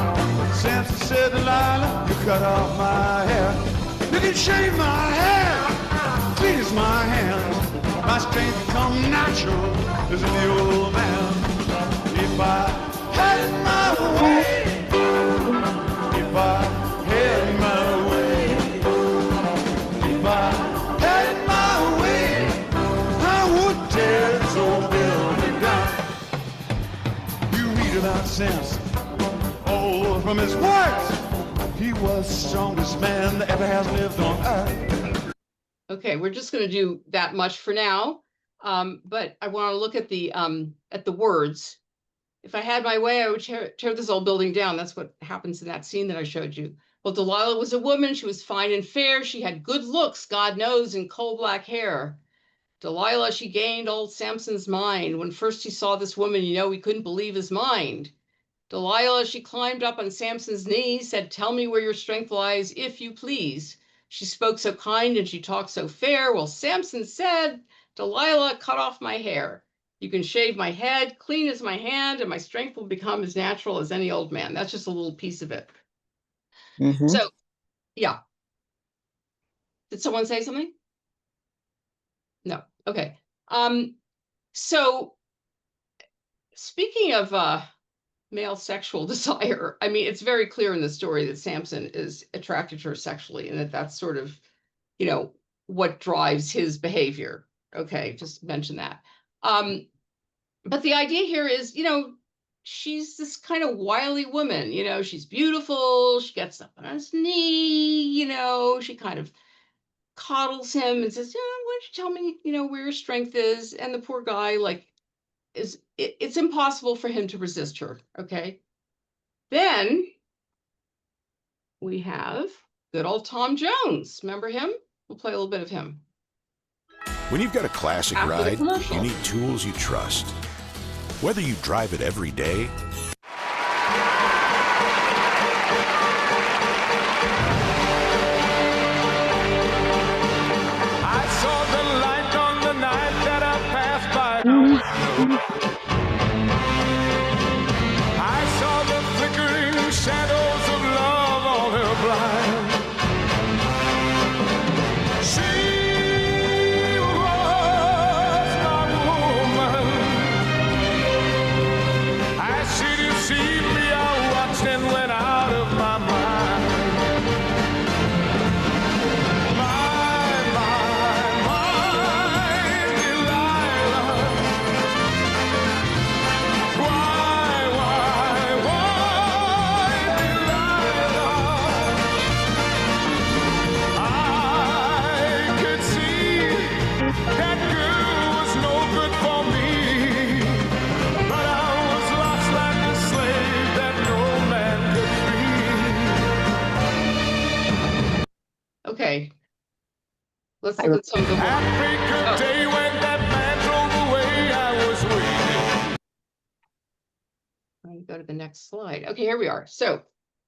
Samson said, Delilah, you cut off my hair. You can shave my hair, please my hand. My strength come natural as in the old man. If I had my way, if I had my way, if I had my way, that Samson. Oh, from his works, he was the strongest man that ever has lived on earth. Okay, we're just going to do that much for now. But I want to look at the words. If I had my way, I would tear this old building down. That's what happens in that scene that I showed you. Well, Delilah was a woman. She was fine and fair. She had good looks, God knows, and coal black hair. Delilah, she gained old Samson's mind. When first he saw this woman, he couldn't believe his mind. Delilah, she climbed up on Samson's knees, said, "Tell me where your strength lies, if you please." She spoke so kind and she talked so fair. Well, Samson said, "Delilah, cut off my hair. You can shave my head, clean as my hand, and my strength will become as natural as any old man." That's just a little piece of it. Mhm. So, yeah. Did someone say something? No. Okay. So speaking of male sexual desire, I mean, it's very clear in the story that Samson is attracted to her sexually, and that's sort of, what drives his behavior. Okay, just mention that. But the idea here is, she's this kind of wily woman, she's beautiful, she gets up on his knee, she kind of coddles him and says, "Why don't you tell me, where your strength is?" And the poor guy, it's impossible for him to resist her. Okay. Then we have good old Tom Jones. Remember him? We'll play a little bit of him. When you've got a classic After the ride, commercial. you need tools you trust. Whether you drive it every day I saw the light on the night that I passed by her window. I saw the flickering shadows of love on her blind. She was my woman. As she deceived me, I watched and went out of my mind. Okay. Let's look at some of the work. Happy good day when that man drove away, I was waiting. Let me go to the next slide. Okay, here we are. So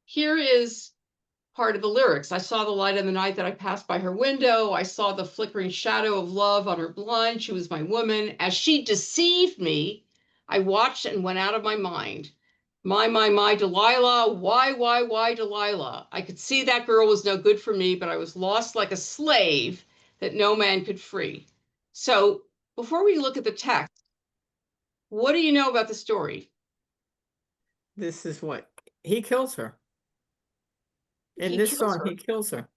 here is part of the lyrics. I saw the light in the night that I passed by her window. I saw the flickering shadow of love on her blind. She was my woman. As she deceived me, I watched and went out of my mind. My, Delilah. Why, Delilah? I could see that girl was no good for me, but I was lost like a slave that no man could free. So before we look at the text, what do you know about the story? This is what he kills her. In He this kills song, her. he kills her.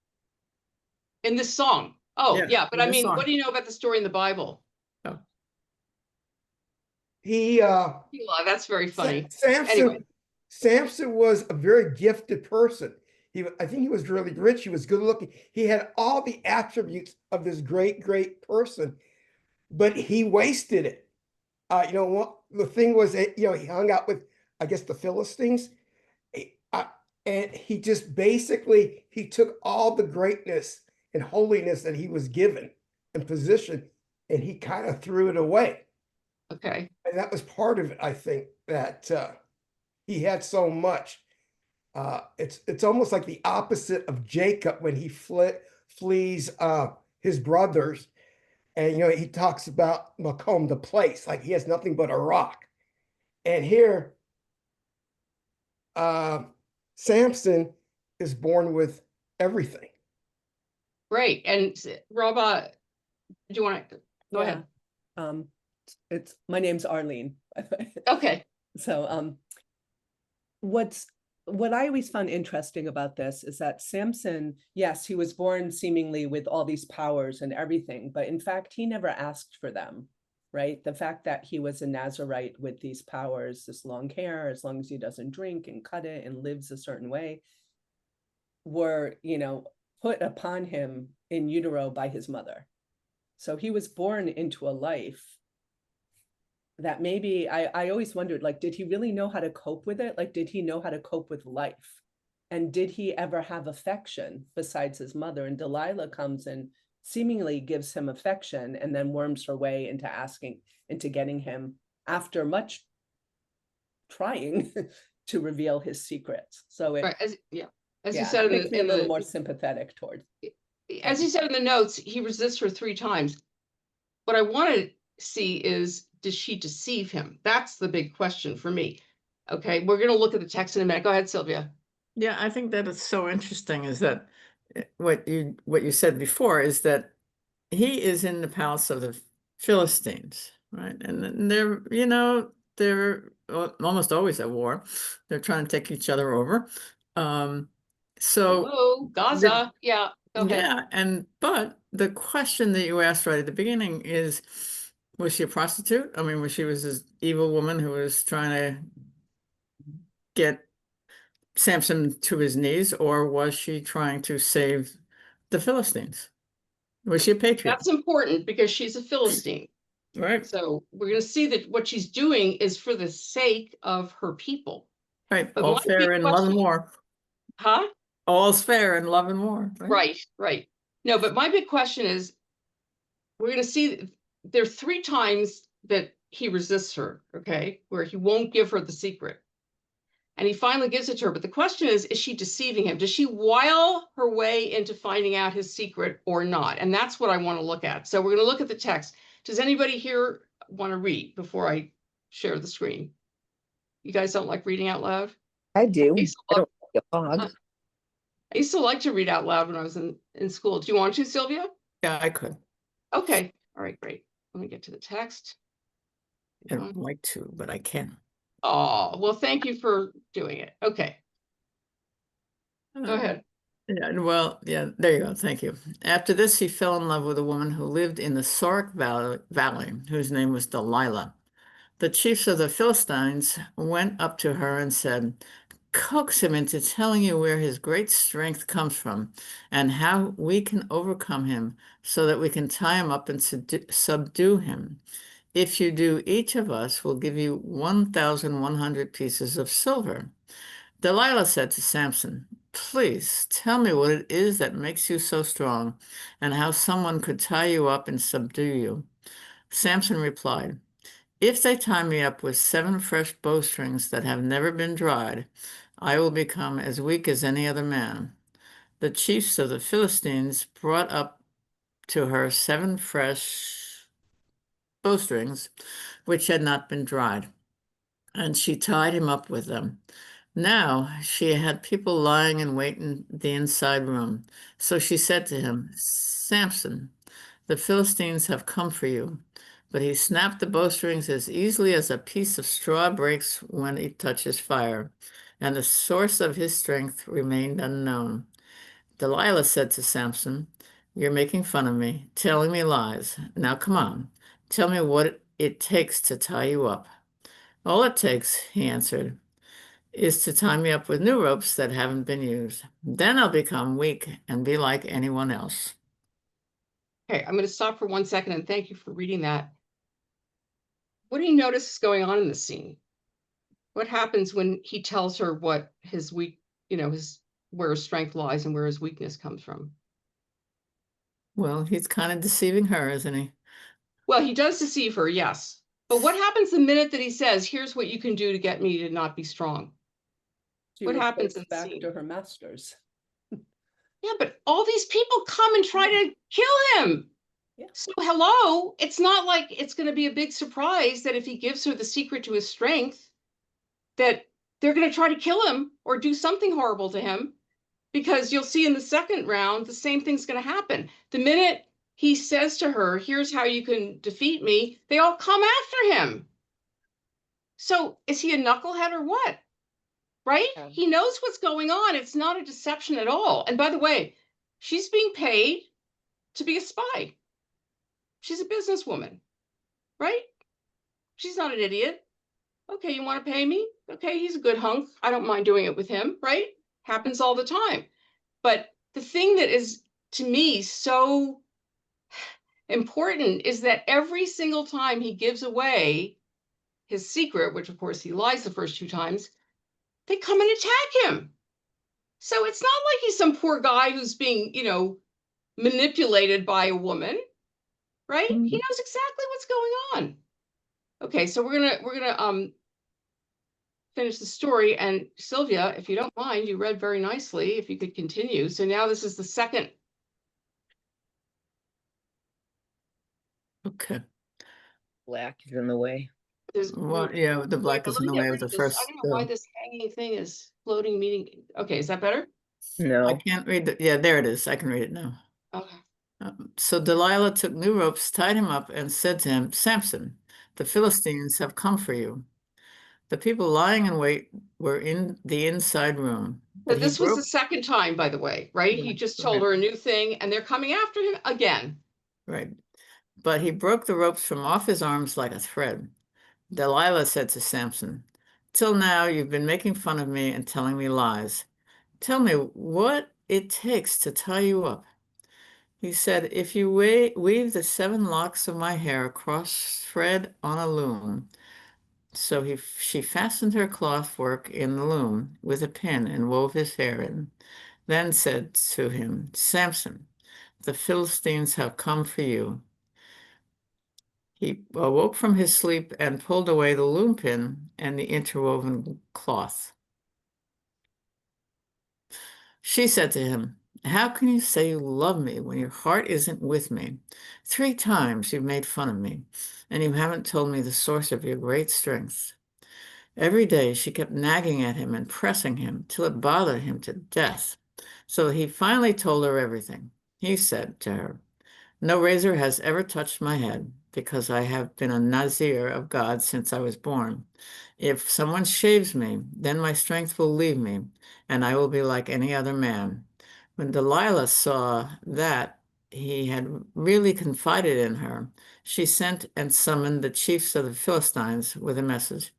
In this song. Oh, Yeah, yeah. But in I this mean, song. what do you know about the story in the Bible? He That's very funny. Samson Anyway. Samson was a very gifted person. I think he was really rich. He was good looking. He had all the attributes of this great person, but he wasted it. The thing was that, he hung out with, I guess, the Philistines. And he just basically, he took all the greatness and holiness that he was given and position, and he kind of threw it away. Okay. And that was part of it, I think, that he had so much. It's almost like the opposite of Jacob when he flees his brothers. And, he talks about Macomb, the place, like he has nothing but a rock. And here, Samson is born with everything. Great. And Rob, do you want to go ahead? It's my name's Arlene. Okay. So what I always found interesting about this is that Samson, yes, he was born seemingly with all these powers and everything, but in fact, he never asked for them. right? The fact that he was a Nazarite with these powers, this long hair, as long as he doesn't drink and cut it and lives a certain way, were, put upon him in utero by his mother. So he was born into a life that maybe I always wondered, like, did he really know how to cope with it? Like, did he know how to cope with life? And did he ever have affection besides his mother? And Delilah comes and seemingly gives him affection and then worms her way into getting him, after much trying, to reveal his secrets. So it, Right, as you yeah, said it makes me a little more sympathetic towards. as you said in the notes, he resists her 3 times. What I want to see is, does she deceive him? That's the big question for me. Okay, we're going to look at the text in a minute. Go ahead, Sylvia. Yeah, I think that it's so interesting is that what you said before is that he is in the palace of the Philistines, right? And they're almost always at war. They're trying to take each other over. So Hello, Gaza. Yeah, go ahead. yeah, but the question that you asked right at the beginning is, was she a prostitute? I mean, she was this evil woman who was trying to get Samson to his knees, or was she trying to save the Philistines? Was she a patriot? That's important because she's a Philistine. Right. So we're going to see that what she's doing is for the sake of her people. Right. But All my fair big in love and question- war. Huh? All's fair in love and war. Right. No, but my big question is, we're going to see there are 3 times that he resists her, okay, where he won't give her the secret. And he finally gives it to her. But the question is she deceiving him? Does she wile her way into finding out his secret or not? And that's what I want to look at. So we're going to look at the text. Does anybody here want to read before I share the screen? You guys don't like reading out loud? I do. I used I to don't love- like a hog. I used to like to read out loud when I was in school. Do you want to, Sylvia? Yeah, I could. Okay. All right, great. Let me get to the text. I don't like to, but I can. Oh, well, thank you for doing it. Okay. Go ahead. Yeah, well, yeah, there you go. Thank you. After this, he fell in love with a woman who lived in the Sorek Valley, whose name was Delilah. The chiefs of the Philistines went up to her and said, "Coax him into telling you where his great strength comes from and how we can overcome him so that we can tie him up and subdue him. If you do, each of us will give you 1,100 pieces of silver." Delilah said to Samson, "Please tell me what it is that makes you so strong and how someone could tie you up and subdue you." Samson replied, "If they tie me up with 7 fresh bowstrings that have never been dried, I will become as weak as any other man." The chiefs of the Philistines brought up to her 7 fresh bowstrings, which had not been dried, and she tied him up with them. Now she had people lying in wait in the inside room. So she said to him, "Samson, the Philistines have come for you." But he snapped the bowstrings as easily as a piece of straw breaks when it touches fire, and the source of his strength remained unknown. Delilah said to Samson, "You're making fun of me, telling me lies. Now come on, tell me what it takes to tie you up." "All it takes," he answered, "is to tie me up with new ropes that haven't been used. Then I'll become weak and be like anyone else." Okay, I'm going to stop for 1 second and thank you for reading that. What do you notice is going on in this scene? What happens when he tells her what his where his strength lies and where his weakness comes from? Well, he's kind of deceiving her, isn't he? Well, he does deceive her, yes. But what happens the minute that he says, "Here's what you can do to get me to not be strong"? She What happens reports in the back scene? to her masters. Yeah, but all these people come and try to kill him. Yeah. So hello, it's not like it's going to be a big surprise that if he gives her the secret to his strength, that they're going to try to kill him or do something horrible to him, because you'll see in the second round, the same thing's going to happen. The minute he says to her, "Here's how you can defeat me," they all come after him. So is he a knucklehead or what? Right? Yeah. He knows what's going on. It's not a deception at all. And by the way, she's being paid to be a spy. She's a businesswoman. right? She's not an idiot. Okay, you want to pay me? Okay, he's a good hunk. I don't mind doing it with him, right? Happens all the time. But the thing that is, to me, so important is that every single time he gives away his secret, which of course he lies the first 2 times, they come and attack him. So it's not like he's some poor guy who's being, manipulated by a woman, right? He knows exactly what's going on. Okay, so we're gonna finish the story. And Sylvia, if you don't mind, you read very nicely. If you could continue. So now this is the second. Okay. Black is in the way. Well, yeah, the black is in the way of the I first. don't know why this hanging thing is floating meaning. Okay, is that better? I No. can't read the, yeah, there it is. I can read it now. Okay. So Delilah took new ropes, tied him up, and said to him, Samson, the Philistines have come for you. The people lying in wait were in the inside room. But But this was the second time, by the way, right? He just told her a new thing, and they're coming after him again. Right. But he broke the ropes from off his arms like a thread. Delilah said to Samson, till now you've been making fun of me and telling me lies. Tell me what it takes to tie you up. He said, if you weave the 7 locks of my hair across thread on a loom. So she fastened her cloth work in the loom with a pin and wove his hair in. Then said to him, Samson, the Philistines have come for you. He awoke from his sleep and pulled away the loom pin and the interwoven cloth. She said to him, how can you say you love me when your heart isn't with me? 3 times you've made fun of me, and you haven't told me the source of your great strength. Every day she kept nagging at him and pressing him till it bothered him to death. So he finally told her everything. He said to her, no razor has ever touched my head, because I have been a Nazir of God since I was born. If someone shaves me, then my strength will leave me, and I will be like any other man. When Delilah saw that he had really confided in her, she sent and summoned the chiefs of the Philistines with a message.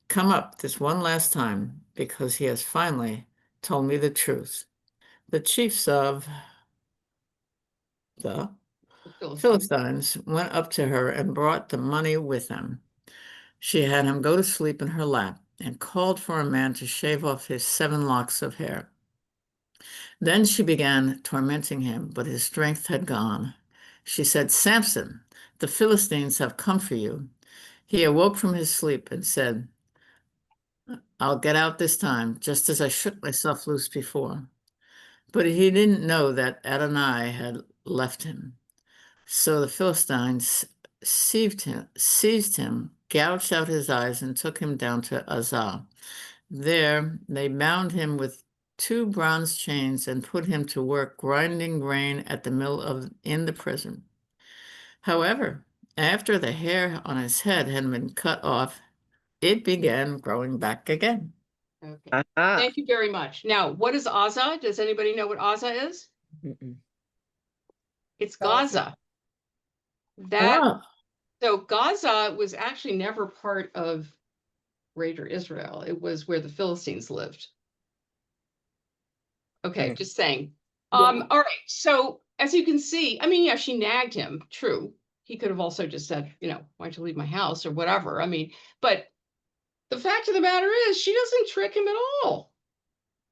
Come up this one last time, because he has finally told me the truth. The chiefs of the Philistines went up to her and brought the money with them. She had him go to sleep in her lap and called for a man to shave off his 7 locks of hair. Then she began tormenting him, but his strength had gone. She said, Samson, the Philistines have come for you. He awoke from his sleep and said, I'll get out this time, just as I shook myself loose before. But he didn't know that Adonai had left him. So the Philistines seized him, gouged out his eyes, and took him down to Azal. There they bound him with 2 bronze chains and put him to work grinding grain at the mill in the prison. However, after the hair on his head had been cut off, it began growing back again. Okay. Thank you very much. Now, what is Aza? Does anybody know what Aza is? It's Gaza. So Gaza was actually never part of Greater Israel. It was where the Philistines lived. Okay, just saying. All right. So as you can see, I mean, yeah, she nagged him. True. He could have also just said, why don't you leave my house or whatever. I mean, but the fact of the matter is, she doesn't trick him at all.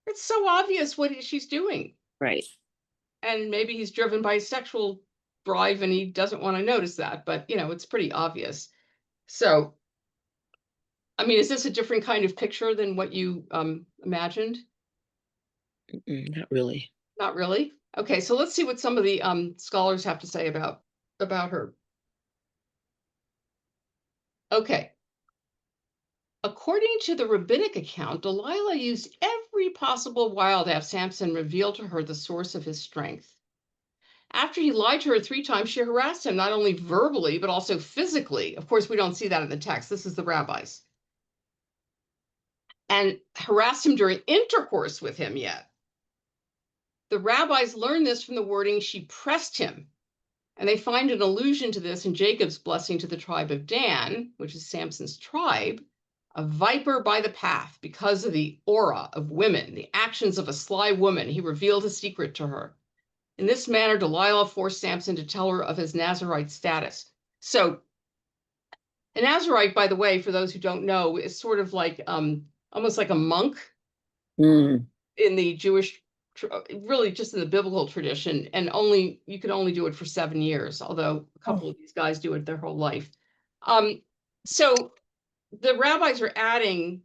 It's so obvious what she's doing. Right. And maybe he's driven by sexual drive and he doesn't want to notice that, but it's pretty obvious. So, I mean, is this a different kind of picture than what you imagined? Not really. Not really? Okay, so let's see what some of the scholars have to say about her. Okay. According to the rabbinic account, Delilah used every possible wile to have Samson reveal to her the source of his strength. After he lied to her 3 times, she harassed him not only verbally, but also physically. Of course, we don't see that in the text. This is the rabbis. And harassed him during intercourse with him yet. The rabbis learned this from the wording, she pressed him. And they find an allusion to this in Jacob's blessing to the tribe of Dan, which is Samson's tribe, a viper by the path because of the aura of women, the actions of a sly woman. He revealed a secret to her. In this manner, Delilah forced Samson to tell her of his Nazirite status. So a Nazirite, by the way, for those who don't know, is sort of like almost like a monk Mm. in the Jewish, really just in the biblical tradition, and you can only do it for 7 years, although a couple of these guys do it their whole life. So the rabbis are adding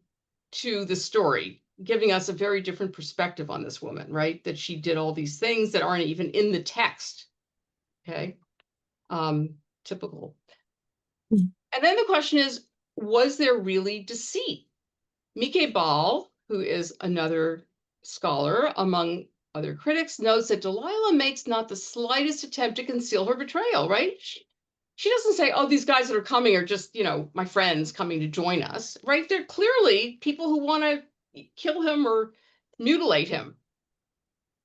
to the story, giving us a very different perspective on this woman, right? That she did all these things that aren't even in the text. Okay. Typical. And then the question is, was there really deceit? Mike Baal, who is another scholar among other critics, notes that Delilah makes not the slightest attempt to conceal her betrayal, right? She doesn't say, oh, these guys that are coming are just, my friends coming to join us, right? They're clearly people who want to kill him or mutilate him.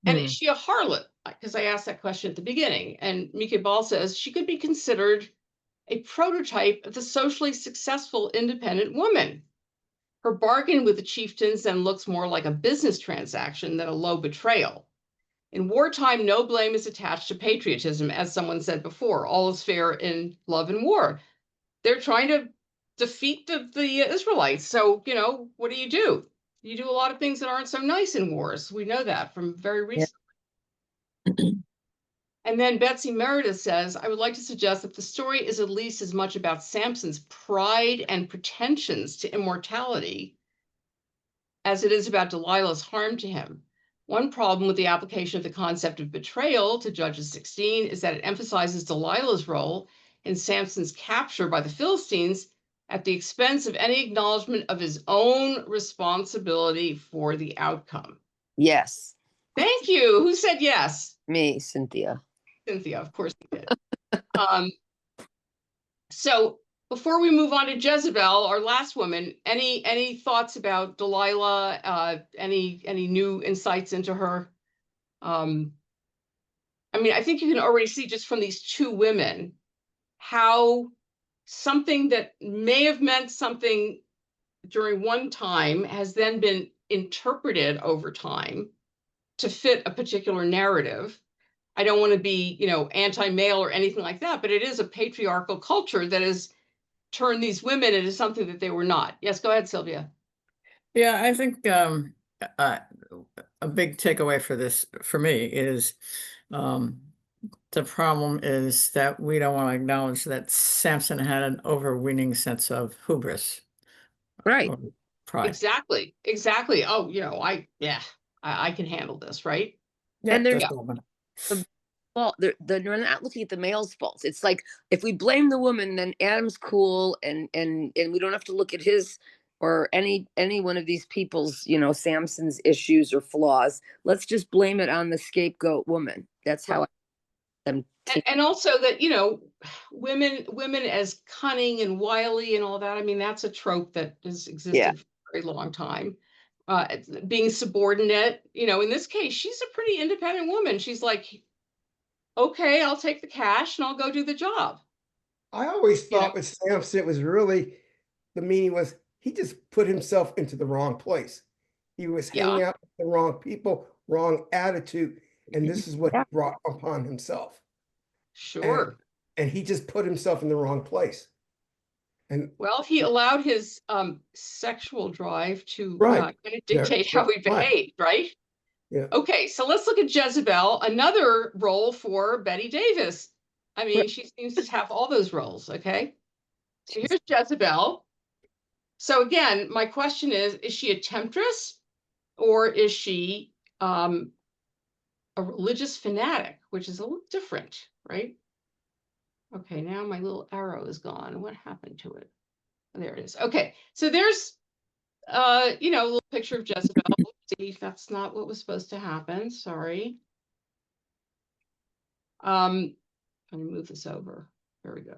And is she a harlot? Because I asked that question at the beginning. And Mike Baal says she could be considered a prototype of the socially successful independent woman. Her bargain with the chieftains then looks more like a business transaction than a low betrayal. In wartime, no blame is attached to patriotism, as someone said before. All is fair in love and war. They're trying to defeat the Israelites. So, what do? You do a lot of things that aren't so nice in wars. We know that from very recently. Yeah. And then Betsy Meredith says, I would like to suggest that the story is at least as much about Samson's pride and pretensions to immortality as it is about Delilah's harm to him. One problem with the application of the concept of betrayal to Judges 16 is that it emphasizes Delilah's role in Samson's capture by the Philistines at the expense of any acknowledgement of his own responsibility for the outcome. Yes. Thank you. Who said yes? Me, Cynthia. Cynthia, of course you did. So before we move on to Jezebel, our last woman, any thoughts about Delilah? Any new insights into her? I think you can already see just from these two women how something that may have meant something during one time has then been interpreted over time to fit a particular narrative. I don't want to be, anti-male or anything like that, but it is a patriarchal culture that has turned these women into something that they were not. Yes, go ahead, Sylvia. Yeah, I think a big takeaway for me is the problem is that we don't want to acknowledge that Samson had an overweening sense of hubris. Right. Pride. Exactly. Oh, I can handle this, right? Yeah, and there's well, they're not looking at the male's faults. It's like if we blame the woman, then Adam's cool, and we don't have to look at his or any one of these people's, Samson's issues or flaws. Let's just blame it on the scapegoat woman. That's how and also that, women as cunning and wily and all that. That's a trope that has existed for a very long time. Being subordinate, in this case, she's a pretty independent woman. She's like, okay, I'll take the cash and I'll go do the job. I always thought with Samson, it was really, the meaning was he just put himself into the wrong place. He was hanging out with the wrong people, wrong attitude, and this is what he brought upon himself. Sure. And he just put himself in the wrong place. And well, if he allowed his sexual drive to kind of dictate how he behaved, right? Yeah. Okay, so let's look at Jezebel, another role for Betty Davis. She seems to have all those roles, okay? So here's Jezebel. So again, my question is she a temptress or is she a religious fanatic, which is a little different, right? Okay, now my little arrow is gone. What happened to it? There it is. Okay, so there's a little picture of Jezebel. See, that's not what was supposed to happen. Sorry. Let me move this over. There we go.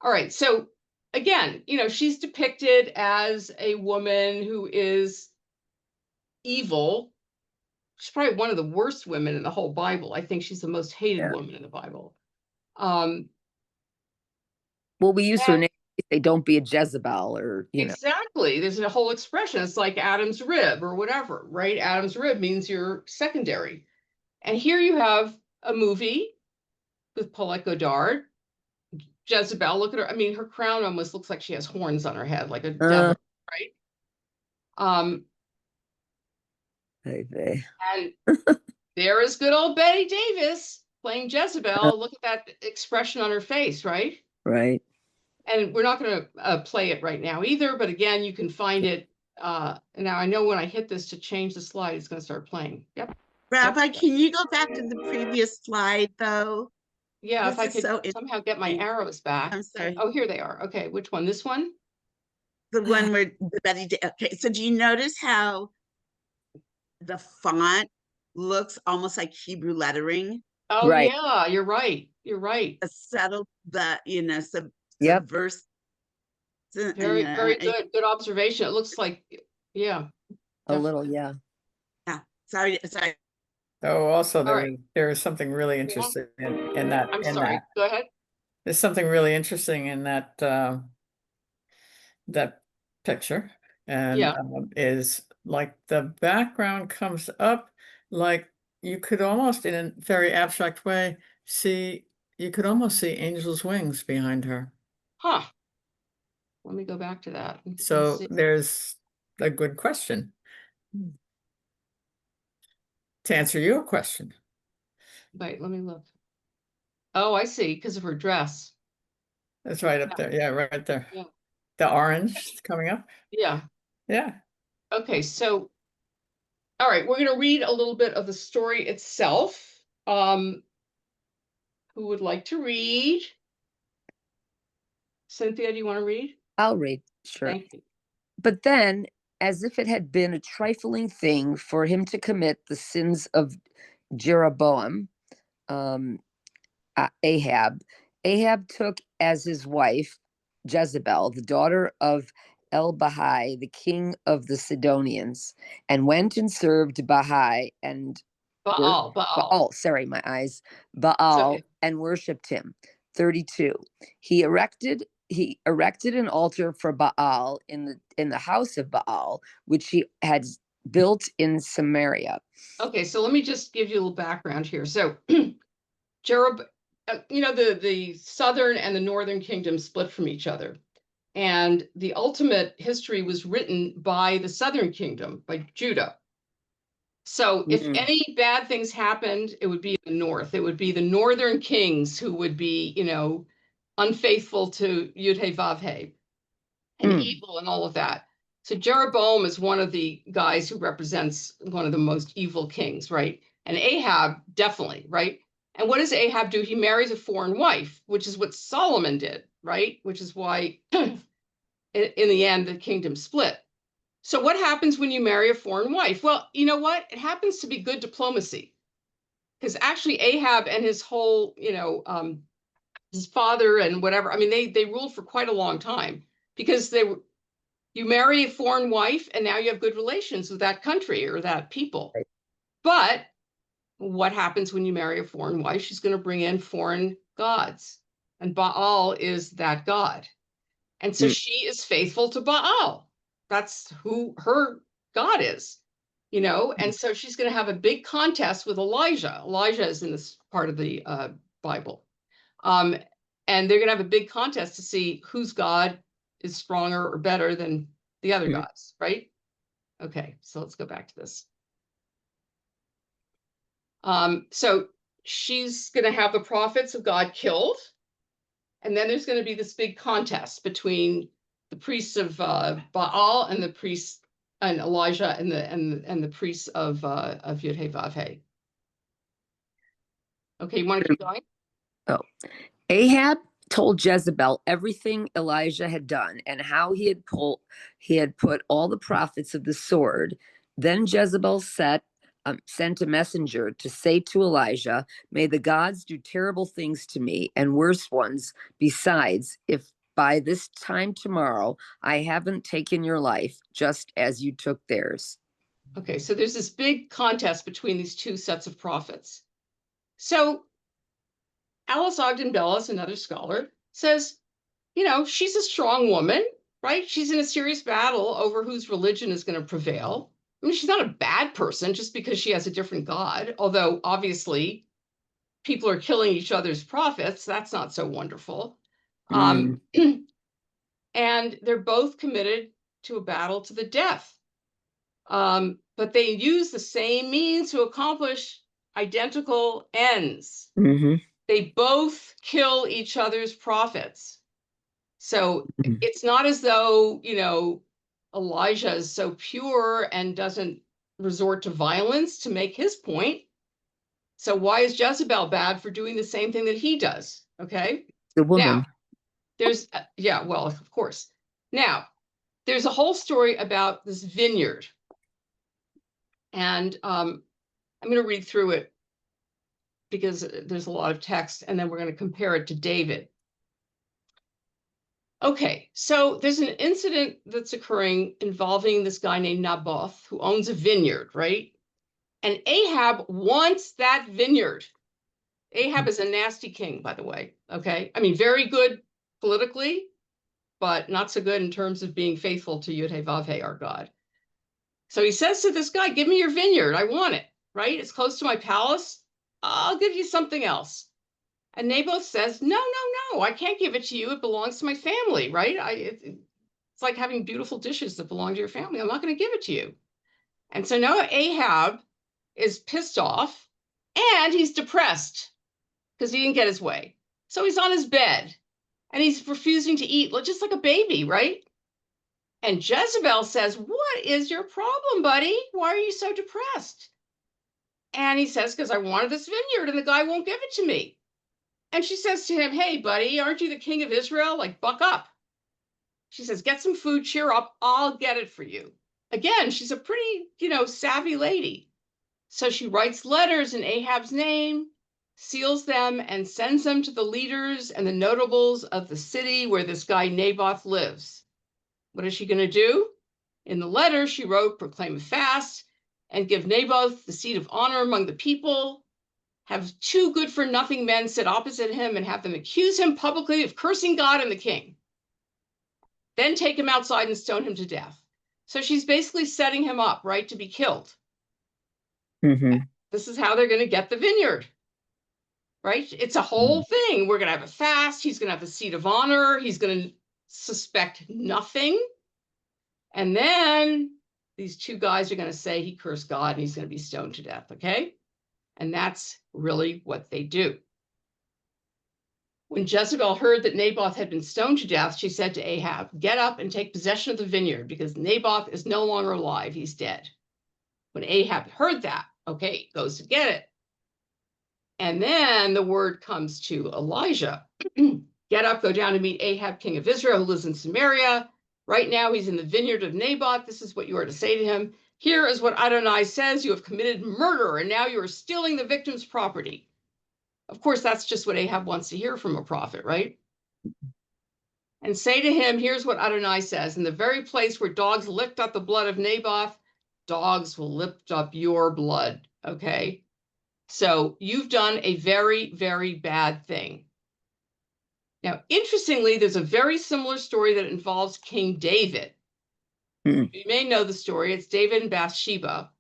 All right, so again, she's depicted as a woman who is evil. She's probably one of the worst women in the whole Bible. I think she's the most hated woman in the Bible. Um, Well, we use her and- name. They don't be a Jezebel, or exactly. There's a whole expression. It's like Adam's rib or whatever, right? Adam's rib means you're secondary. And here you have a movie with Paulette Goddard. Jezebel, look at her. I mean, her crown almost looks like she has horns on her head, like a devil, right? They. And there is good old Betty Davis playing Jezebel. Look at that expression on her face, right? Right. And we're not going to play it right now either, but again, you can find it. Now I know when I hit this to change the slide, it's going to start playing. Yep. Rabbi, can you go back to the previous slide, though? Yeah, if I This is could so somehow get my arrows back. I'm sorry. Oh, here they are. Okay, which one? This one? The one where the Betty. Okay, so do you notice how the font looks almost like Hebrew lettering? Oh, Right. yeah, you're right. You're right. A subtle, Yep. subverse. Very, very good. Good observation. It looks like, yeah. A little, yeah. Yeah. Sorry. Oh, also right. there is something really interesting in that. I'm sorry. Go ahead. There's something really interesting in that that picture, and Yeah. is like the background comes up, like you could almost, in a very abstract way, you could almost see angels' wings behind her. Huh. Let me go back to that. So there's a good question to answer your question. Wait, let me look. Oh, I see. Because of her dress. That's right up there. Yeah, right there. Yeah. The orange coming up. Yeah. Yeah. Okay, so, all right, we're going to read a little bit of the story itself. Who would like to read? Cynthia, do you want to read? I'll read. Sure. Thank you. But then, as if it had been a trifling thing for him to commit the sins of Jeroboam, Ahab took as his wife Jezebel, the daughter of El-Bahai, the king of the Sidonians, and went and served Bahai and Baal, sorry, my eyes, Baal, okay. and worshipped him. 32. He erected an altar for Baal in the house of Baal, which he had built in Samaria. Okay, so let me just give you a little background here. So Jeroboam, the southern and the northern kingdom split from each other. And the ultimate history was written by the southern kingdom, by Judah. So if any bad things happened, it would be in the north. It would be the northern kings who would be, unfaithful to Yud-Heh-Vav-Heh and evil and all of that. So Jeroboam is one of the guys who represents one of the most evil kings, right? And Ahab, definitely, right? And what does Ahab do? He marries a foreign wife, which is what Solomon did, right? Which is why in the end, the kingdom split. So what happens when you marry a foreign wife? Well, you know what? It happens to be good diplomacy. Because actually Ahab and his whole, his father and whatever, I mean, they ruled for quite a long time because you marry a foreign wife and now you have good relations with that country or that people. Right. But what happens when you marry a foreign wife? She's going to bring in foreign gods, and Baal is that god. And so she is faithful to Baal. That's who her God is, and so she's going to have a big contest with Elijah. Elijah is in this part of the Bible. And they're going to have a big contest to see whose God is stronger or better than the other gods, right? Okay, so let's go back to this. So she's going to have the prophets of God killed. And then there's going to be this big contest between the priests of Baal and the priests and Elijah and the priests of Yud-Heh-Vav-Heh. Okay, you want to keep going? Oh, Ahab told Jezebel everything Elijah had done and how he had put all the prophets of the sword. Then Jezebel sent a messenger to say to Elijah, "May the gods do terrible things to me and worse ones besides, if by this time tomorrow I haven't taken your life just as you took theirs." Okay, so there's this big contest between these two sets of prophets. So Alice Ogden Bellis, another scholar, says, she's a strong woman, right? She's in a serious battle over whose religion is going to prevail. I mean, she's not a bad person just because she has a different God, although obviously people are killing each other's prophets. That's not so wonderful. And they're both committed to a battle to the death. But they use the same means to accomplish identical ends. They both kill each other's prophets. So it's not as though, Elijah is so pure and doesn't resort to violence to make his point. So why is Jezebel bad for doing the same thing that he does? Okay. The woman. Now, there's, well, of course. Now, there's a whole story about this vineyard. And I'm going to read through it because there's a lot of text, and then we're going to compare it to David. Okay, so there's an incident that's occurring involving this guy named Naboth, who owns a vineyard, right? And Ahab wants that vineyard. Ahab is a nasty king, by the way, okay? I mean, very good politically, but not so good in terms of being faithful to Yud-Heh-Vav-Heh, our God. So he says to this guy, give me your vineyard, I want it, right? It's close to my palace. I'll give you something else. And Naboth says, no, I can't give it to you. It belongs to my family, right? It's like having beautiful dishes that belong to your family. I'm not going to give it to you. And so now Ahab is pissed off and he's depressed because he didn't get his way. So he's on his bed and he's refusing to eat, just like a baby, right? And Jezebel says, what is your problem, buddy? Why are you so depressed? And he says, because I wanted this vineyard and the guy won't give it to me. And she says to him, hey, buddy, aren't you the king of Israel? Buck up. She says, get some food, cheer up. I'll get it for you. Again, she's a pretty, savvy lady. So she writes letters in Ahab's name, seals them, and sends them to the leaders and the notables of the city where this guy Naboth lives. What is she going to do? In the letter, she wrote, proclaim a fast and give Naboth the seat of honor among the people. Have two good-for-nothing men sit opposite him and have them accuse him publicly of cursing God and the king. Then take him outside and stone him to death. So she's basically setting him up, right, to be killed. This is how they're going to get the vineyard, right? It's a whole thing. We're going to have a fast. He's going to have a seat of honor. He's going to suspect nothing. And then these two guys are going to say he cursed God and he's going to be stoned to death, okay? And that's really what they do. When Jezebel heard that Naboth had been stoned to death, she said to Ahab, get up and take possession of the vineyard because Naboth is no longer alive. He's dead. When Ahab heard that, okay, goes to get it. And then the word comes to Elijah. Get up, go down to meet Ahab, king of Israel, who lives in Samaria. Right now, he's in the vineyard of Naboth. This is what you are to say to him. Here is what Adonai says, you have committed murder, and now you are stealing the victim's property. Of course, that's just what Ahab wants to hear from a prophet, right? And say to him, here's what Adonai says, in the very place where dogs licked up the blood of Naboth, dogs will lift up your blood, okay? So you've done a very, very bad thing. Now, interestingly, there's a very similar story that involves King David. You may know the story. It's David and Bathsheba,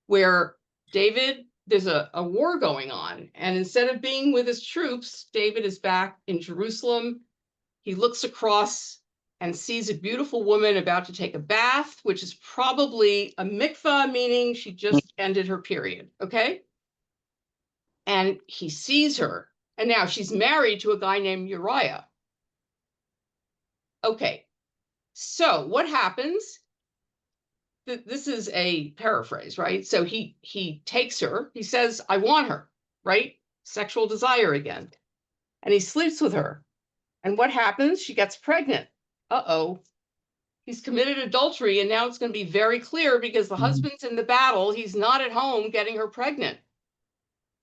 where there's a war going on. And instead of being with his troops, David is back in Jerusalem. He looks across and sees a beautiful woman about to take a bath, which is probably a mikvah, meaning she just ended her period, okay? And he sees her. And now she's married to a guy named Uriah. Okay, so what happens? This is a paraphrase, right? So he takes her, he says, I want her, right? Sexual desire again. And he sleeps with her. And what happens? She gets pregnant. Uh-oh. He's committed adultery, and now it's going to be very clear because the husband's in the battle. He's not at home getting her pregnant.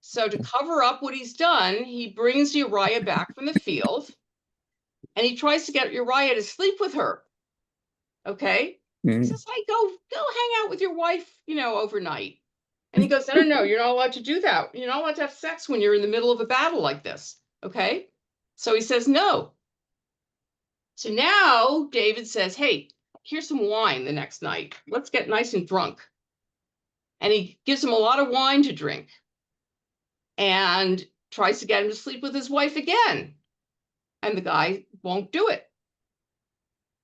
So to cover up what he's done, he brings Uriah back from the field, and he tries to get Uriah to sleep with her. Okay? He says, hey, go hang out with your wife, overnight. And he goes, no, you're not allowed to do that. You're not allowed to have sex when you're in the middle of a battle like this. Okay, so he says no. So now David says, hey, here's some wine the next night. Let's get nice and drunk. And he gives him a lot of wine to drink and tries to get him to sleep with his wife again. And the guy won't do it.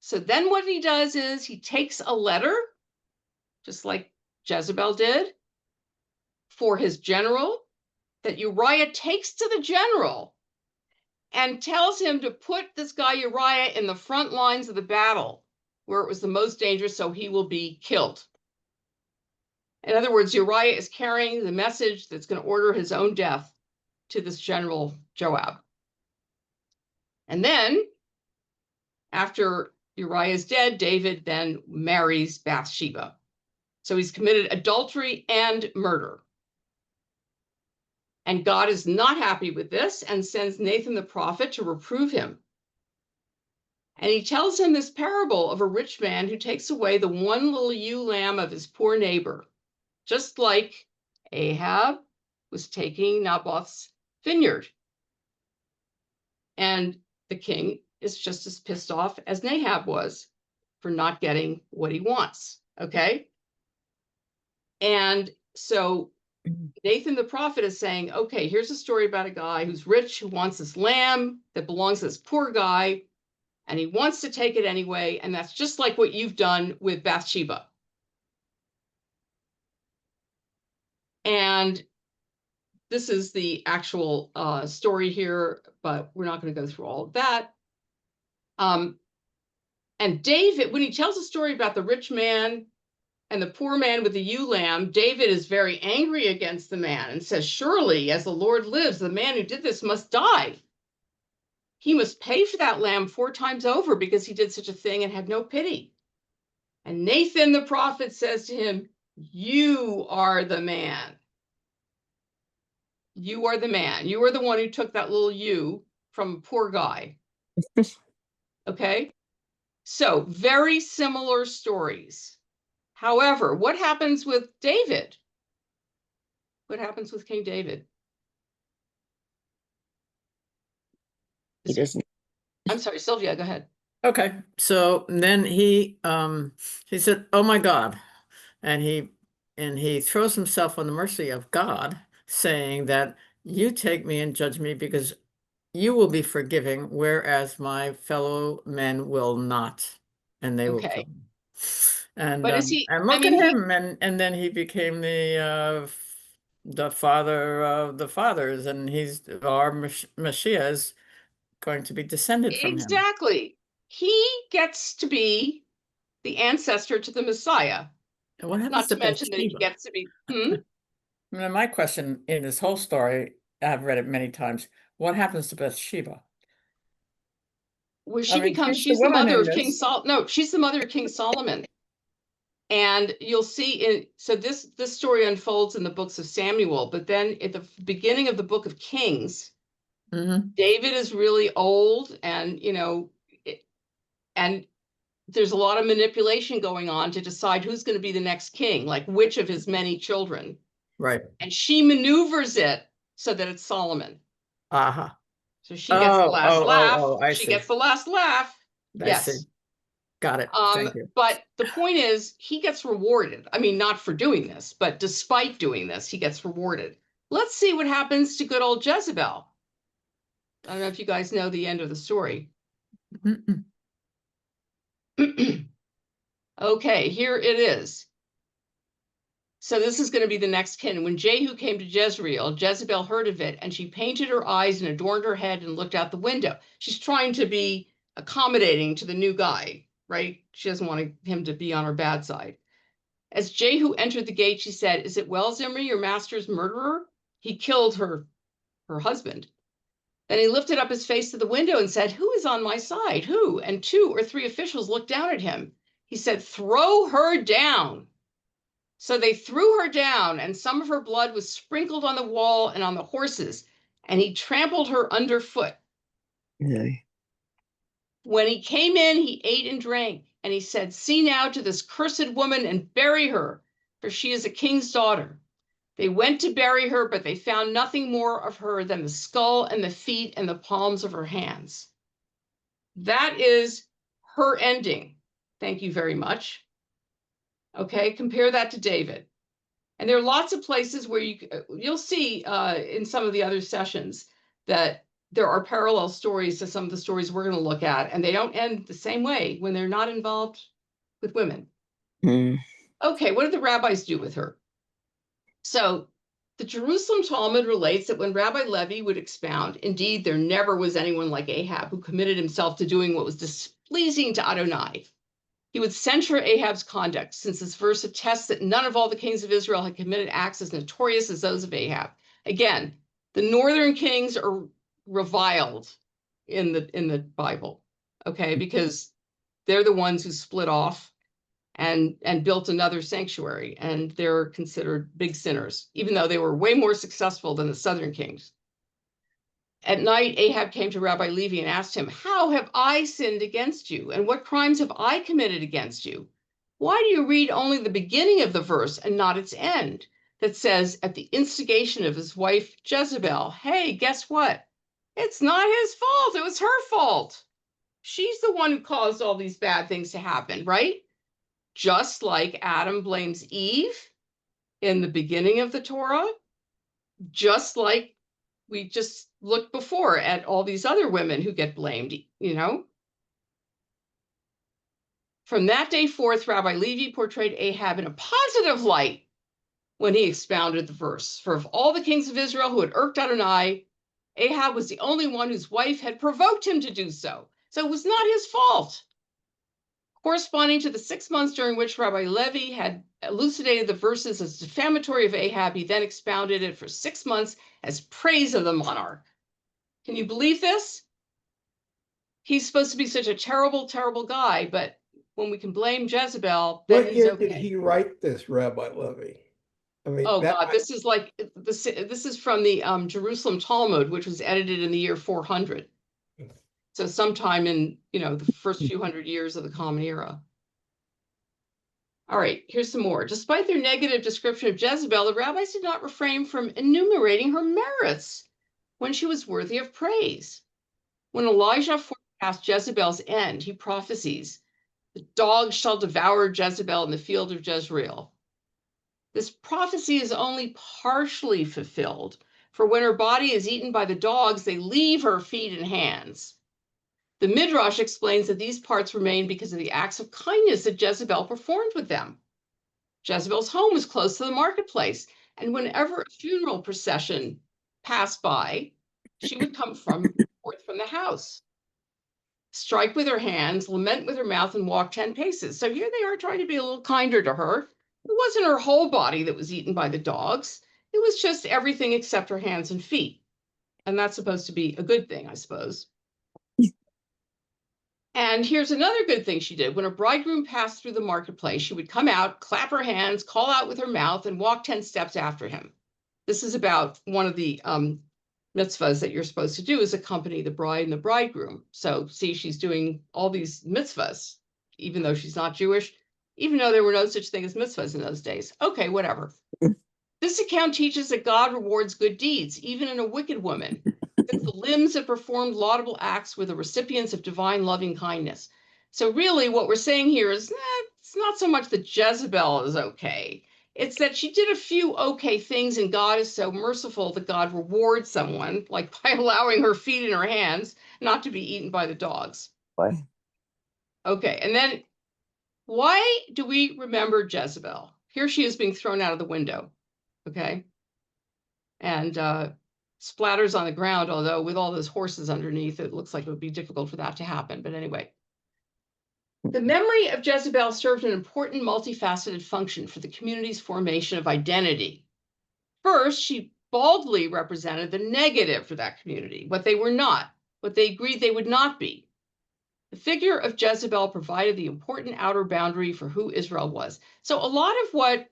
So then what he does is he takes a letter, just like Jezebel did, for his general, that Uriah takes to the general and tells him to put this guy Uriah in the front lines of the battle, where it was the most dangerous, so he will be killed. In other words, Uriah is carrying the message that's going to order his own death to this general Joab. And then, after Uriah is dead, David then marries Bathsheba. So he's committed adultery and murder. And God is not happy with this and sends Nathan the prophet to reprove him. And he tells him this parable of a rich man who takes away the one little ewe lamb of his poor neighbor, just like Ahab was taking Naboth's vineyard. And the king is just as pissed off as Nahab was for not getting what he wants, okay? And so Nathan the prophet is saying, okay, here's a story about a guy who's rich, who wants this lamb that belongs to this poor guy, and he wants to take it anyway, and that's just like what you've done with Bathsheba. And this is the actual story here, but we're not going to go through all of that. And David, when he tells a story about the rich man and the poor man with the ewe lamb, David is very angry against the man and says, surely, as the Lord lives, the man who did this must die. He must pay for that lamb 4 times over because he did such a thing and had no pity. And Nathan the prophet says to him, you are the man. You are the man. You are the one who took that little ewe from a poor guy. Okay? So, very similar stories. However, what happens with David? What happens with King David? He doesn't. I'm sorry, Sylvia, go ahead. Okay, so then he said, "Oh my God," and he throws himself on the mercy of God, saying that you take me and judge me because you will be forgiving, whereas my fellow men will not, and they will kill me. And But is he? and look at him, and then he became the father of the fathers, and he's our Mashiach is going to be descended from him. Exactly. He gets to be the ancestor to the Messiah. And what happens Not to to mention that he Bathsheba? gets to be. Now, my question in this whole story, I've read it many times. What happens to Bathsheba? Well, she's the mother of King Solomon. No, she's the mother of King Solomon. And you'll see so this story unfolds in the books of Samuel, but then at the beginning of the book of Kings, David is really old, and and there's a lot of manipulation going on to decide who's going to be the next king, like which of his many children. Right. And she maneuvers it so that it's Solomon. So she gets the last laugh. She gets the last laugh. Yes. I see. Got it. Thank you. But the point is, he gets rewarded. I mean, not for doing this, but despite doing this, he gets rewarded. Let's see what happens to good old Jezebel. I don't know if you guys know the end of the story. Okay, here it is. So this is going to be the next kin. When Jehu came to Jezreel, Jezebel heard of it, and she painted her eyes and adorned her head and looked out the window. She's trying to be accommodating to the new guy, right? She doesn't want him to be on her bad side. As Jehu entered the gate, she said, "Is it well, Zimri, your master's murderer? He killed her husband." Then he lifted up his face to the window and said, "Who is on my side? Who?" And 2 or 3 officials looked down at him. He said, "Throw her down." So they threw her down, and some of her blood was sprinkled on the wall and on the horses, and he trampled her underfoot. When he came in, he ate and drank, and he said, "See now to this cursed woman and bury her, for she is a king's daughter." They went to bury her, but they found nothing more of her than the skull and the feet and the palms of her hands. That is her ending. Thank you very much. Okay, compare that to David. And there are lots of places where you'll see in some of the other sessions that there are parallel stories to some of the stories we're going to look at, and they don't end the same way when they're not involved with women. Okay, what did the rabbis do with her? So the Jerusalem Talmud relates that when Rabbi Levi would expound, indeed, there never was anyone like Ahab who committed himself to doing what was displeasing to Adonai. He would censure Ahab's conduct, since this verse attests that none of all the kings of Israel had committed acts as notorious as those of Ahab. Again, the northern kings are reviled in the Bible, okay, because they're the ones who split off and built another sanctuary, and they're considered big sinners, even though they were way more successful than the southern kings. At night, Ahab came to Rabbi Levi and asked him, "How have I sinned against you? And what crimes have I committed against you? Why do you read only the beginning of the verse and not its end that says, at the instigation of his wife Jezebel, hey, guess what? It's not his fault. It was her fault. She's the one who caused all these bad things to happen, right? Just like Adam blames Eve in the beginning of the Torah, just like we just looked before at all these other women who get blamed, you know? From that day forth, Rabbi Levi portrayed Ahab in a positive light when he expounded the verse. For of all the kings of Israel who had irked Adonai, Ahab was the only one whose wife had provoked him to do so. So it was not his fault. Corresponding to the 6 months during which Rabbi Levi had elucidated the verses as defamatory of Ahab, he then expounded it for 6 months as praise of the monarch. Can you believe this? He's supposed to be such a terrible, terrible guy, but when we can blame Jezebel, then What he's year okay. did he write this, Rabbi Levi? I mean, Oh God, this is from the Jerusalem Talmud, which was edited in the year 400. So sometime in, the first few hundred years of the Common Era. All right, here's some more. Despite their negative description of Jezebel, the rabbis did not refrain from enumerating her merits when she was worthy of praise. When Elijah forecast Jezebel's end, he prophesies, "The dogs shall devour Jezebel in the field of Jezreel." This prophecy is only partially fulfilled, for when her body is eaten by the dogs, they leave her feet and hands. The Midrash explains that these parts remain because of the acts of kindness that Jezebel performed with them. Jezebel's home was close to the marketplace, and whenever a funeral procession passed by, she would come forth from the house, strike with her hands, lament with her mouth, and walk 10 paces. So here they are trying to be a little kinder to her. It wasn't her whole body that was eaten by the dogs. It was just everything except her hands and feet. And that's supposed to be a good thing, I suppose. And here's another good thing she did. When a bridegroom passed through the marketplace, she would come out, clap her hands, call out with her mouth, and walk 10 steps after him. This is about one of the mitzvahs that you're supposed to do, is accompany the bride and the bridegroom. So see, she's doing all these mitzvahs, even though she's not Jewish, even though there were no such thing as mitzvahs in those days. Okay, whatever. This account teaches that God rewards good deeds, even in a wicked woman. That the limbs that performed laudable acts were the recipients of divine loving kindness. So really what we're saying here is, it's not so much that Jezebel is okay. It's that she did a few okay things, and God is so merciful that God rewards someone, like by allowing her feet and her hands not to be eaten by the dogs. Why? Okay, and then why do we remember Jezebel? Here she is being thrown out of the window, okay? And splatters on the ground, although with all those horses underneath, it looks like it would be difficult for that to happen. But anyway, the memory of Jezebel served an important multifaceted function for the community's formation of identity. First, she baldly represented the negative for that community, what they were not, what they agreed they would not be. The figure of Jezebel provided the important outer boundary for who Israel was. So a lot of what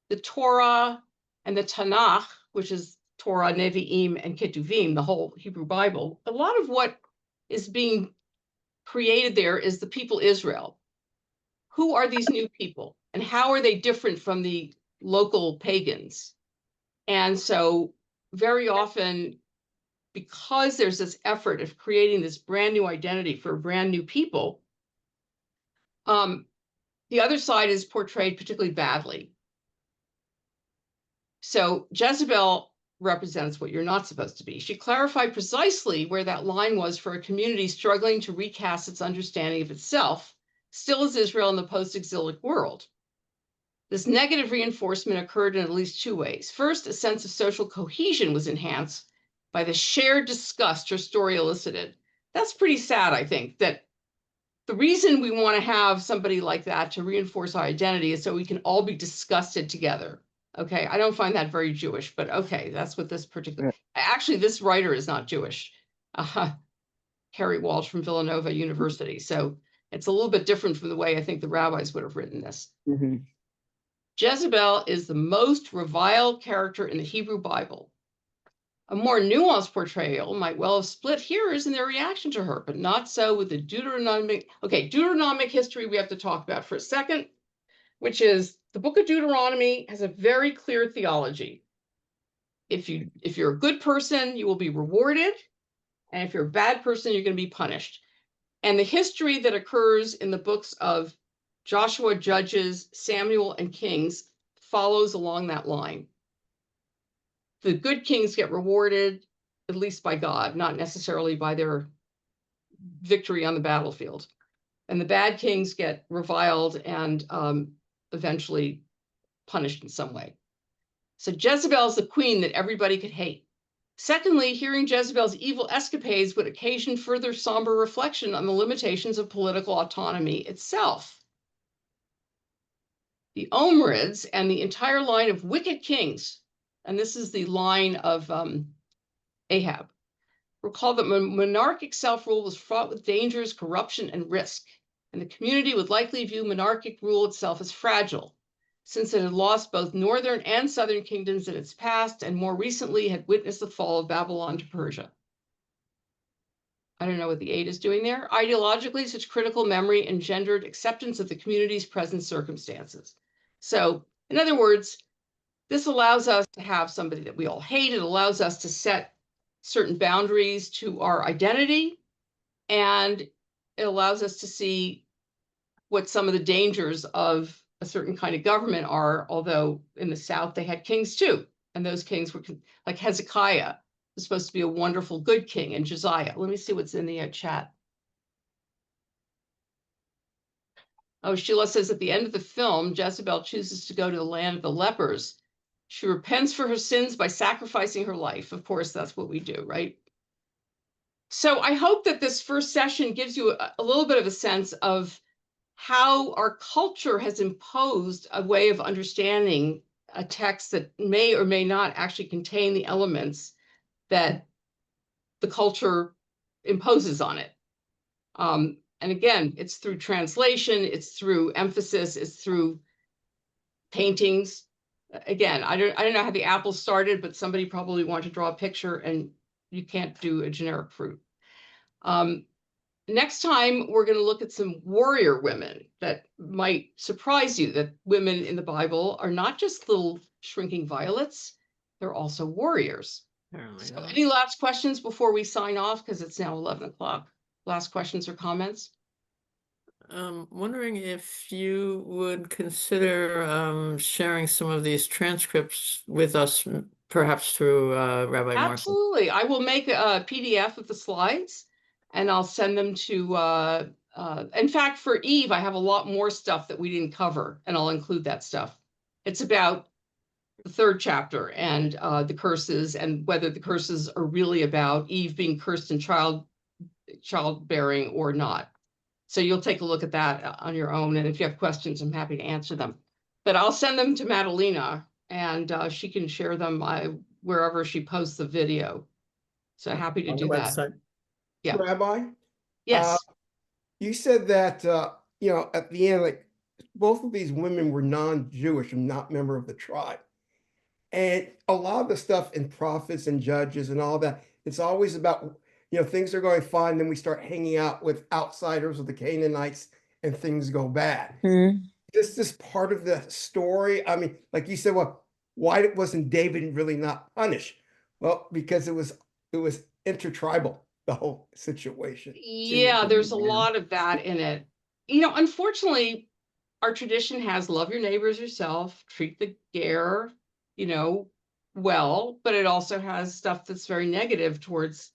the Torah and the TaNaKh, which is Torah, Nevi'im, and Ketuvim, the whole Hebrew Bible, a lot of what is being created there is the people Israel. Who are these new people, and how are they different from the local pagans? And so very often, because there's this effort of creating this brand new identity for brand new people, the other side is portrayed particularly badly. So Jezebel represents what you're not supposed to be. She clarified precisely where that line was for a community struggling to recast its understanding of itself, still as Israel in the post-exilic world. This negative reinforcement occurred in at least two ways. First, a sense of social cohesion was enhanced by the shared disgust her story elicited. That's pretty sad, I think, that the reason we want to have somebody like that to reinforce our identity is so we can all be disgusted together. Okay, I don't find that very Jewish, but okay, that's what this particular, actually, this writer is not Jewish. Harry Walsh from Villanova University. So it's a little bit different from the way I think the rabbis would have written this. Mm-hmm. Jezebel is the most reviled character in the Hebrew Bible. A more nuanced portrayal might well have split hearers in their reaction to her, but not so with the Deuteronomic. Okay, Deuteronomic history we have to talk about for a second, which is the book of Deuteronomy has a very clear theology. If you're a good person, you will be rewarded, and if you're a bad person, you're going to be punished. And the history that occurs in the books of Joshua, Judges, Samuel, and Kings follows along that line. The good kings get rewarded, at least by God, not necessarily by their victory on the battlefield. And the bad kings get reviled and eventually punished in some way. So Jezebel is the queen that everybody could hate. Secondly, hearing Jezebel's evil escapades would occasion further somber reflection on the limitations of political autonomy itself. The Omrids and the entire line of wicked kings, and this is the line of Ahab, recall that monarchic self-rule was fraught with dangers, corruption, and risk, and the community would likely view monarchic rule itself as fragile, since it had lost both northern and southern kingdoms in its past, and more recently had witnessed the fall of Babylon to Persia. I don't know what the 8 is doing there. Ideologically, such critical memory engendered acceptance of the community's present circumstances. So, in other words, this allows us to have somebody that we all hate. It allows us to set certain boundaries to our identity, and it allows us to see what some of the dangers of a certain kind of government are, although in the South they had kings too. And those kings were like Hezekiah was supposed to be a wonderful, good king, and Josiah. Let me see what's in the chat. Oh, Sheila says at the end of the film, Jezebel chooses to go to the land of the lepers. She repents for her sins by sacrificing her life. Of course, that's what we do, right? So I hope that this first session gives you a little bit of a sense of how our culture has imposed a way of understanding a text that may or may not actually contain the elements that the culture imposes on it. And again, it's through translation, it's through emphasis, it's through paintings. Again, I don't know how the apple started, but somebody probably wanted to draw a picture, and you can't do a generic fruit. Next time, we're going to look at some warrior women that might surprise you, that women in the Bible are not just little shrinking violets, they're also warriors. So any last questions before we sign off? Because it's now 11 o'clock. Last questions or comments? Wondering if you would consider sharing some of these transcripts with us, perhaps through Rabbi Martha. Absolutely. I will make a PDF of the slides, and I'll send them to, in fact, for Eve, I have a lot more stuff that we didn't cover, and I'll include that stuff. It's about the 3rd chapter and the curses, and whether the curses are really about Eve being cursed in childbearing or not. So you'll take a look at that on your own. And if you have questions, I'm happy to answer them. But I'll send them to Madalena, and she can share them wherever she posts the video. So happy to do that. Website. Yeah. Rabbi? Yes. You said that, at the end, like both of these women were non-Jewish and not member of the tribe. And a lot of the stuff in prophets and judges and all that, it's always about, things are going fine, then we start hanging out with outsiders of the Canaanites and things go bad. Mm-hmm. This is part of the story. I mean, like you said, well, why wasn't David really not punished? Well, because it was intertribal, the whole situation. Yeah, there's a lot of that in it. You know, unfortunately, our tradition has love your neighbors yourself, treat the ger, you know, well, but it also has stuff that's very negative towards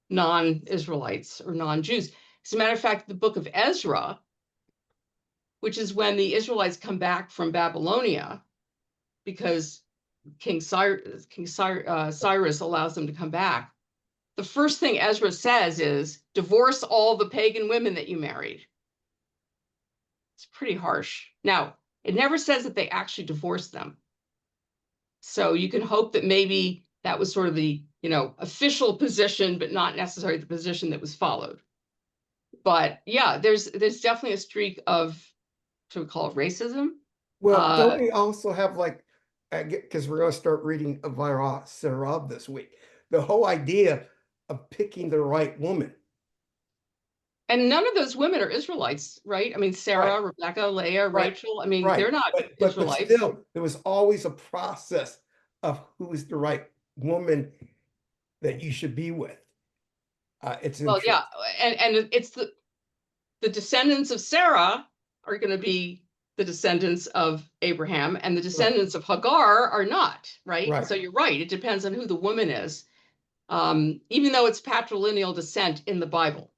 non-Israelites or non-Jews. As a matter of fact, the book of Ezra, which is when the Israelites come back from Babylonia, because King Cyrus allows them to come back. The first thing Ezra says is, divorce all the pagan women that you married. It's pretty harsh. Now, it never says that they actually divorced them. So you can hope that maybe that was sort of the, you know, official position, but not necessarily the position that was followed. But yeah, there's definitely a streak of, should we call it racism? Well, don't we also have, like, because we're going to start reading Avira Serab this week, the whole idea of picking the right woman. And none of those women are Israelites, right? I mean, Sarah, Right. Rebecca, Leah, Right. Rachel. I mean, Right. they're not but Israelites. still, there was always a process of who is the right woman that you should be with. It's Well, yeah, and it's the descendants of Sarah are going to be the descendants of Abraham, and the descendants of Hagar are not, right? Right. So you're right. It depends on who the woman is, even though it's patrilineal descent in the Bible.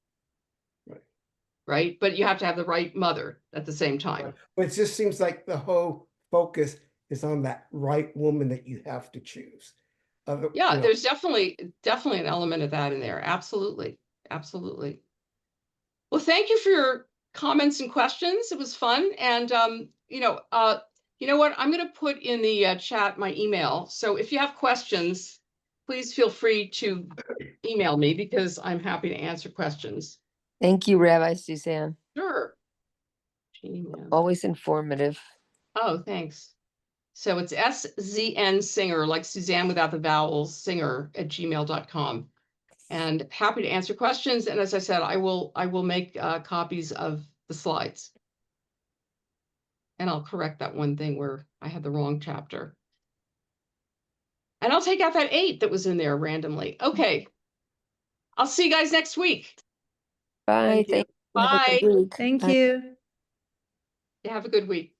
Right? But you have to have the right mother at the same time. Right. But it just seems like the whole focus is on that right woman that you have to choose. Yeah, you know. there's definitely an element of that in there. Absolutely. Absolutely. Well, thank you for your comments and questions. It was fun. And you know what? I'm going to put in the chat my email. So if you have questions, please feel free to email me, because I'm happy to answer questions. Thank you, Rabbi Suzanne. Sure. Gmail. Always informative. Oh, thanks. So it's SZN Singer, like Suzanne without the vowels, singer @gmail.com. And happy to answer questions. And as I said, I will make copies of the slides. And I'll correct that one thing where I had the wrong chapter. And I'll take out that 8 that was in there randomly. Okay. I'll see you guys next week. Bye. Thank you. Bye. Have a good week. Thank Bye. you. Have a good week.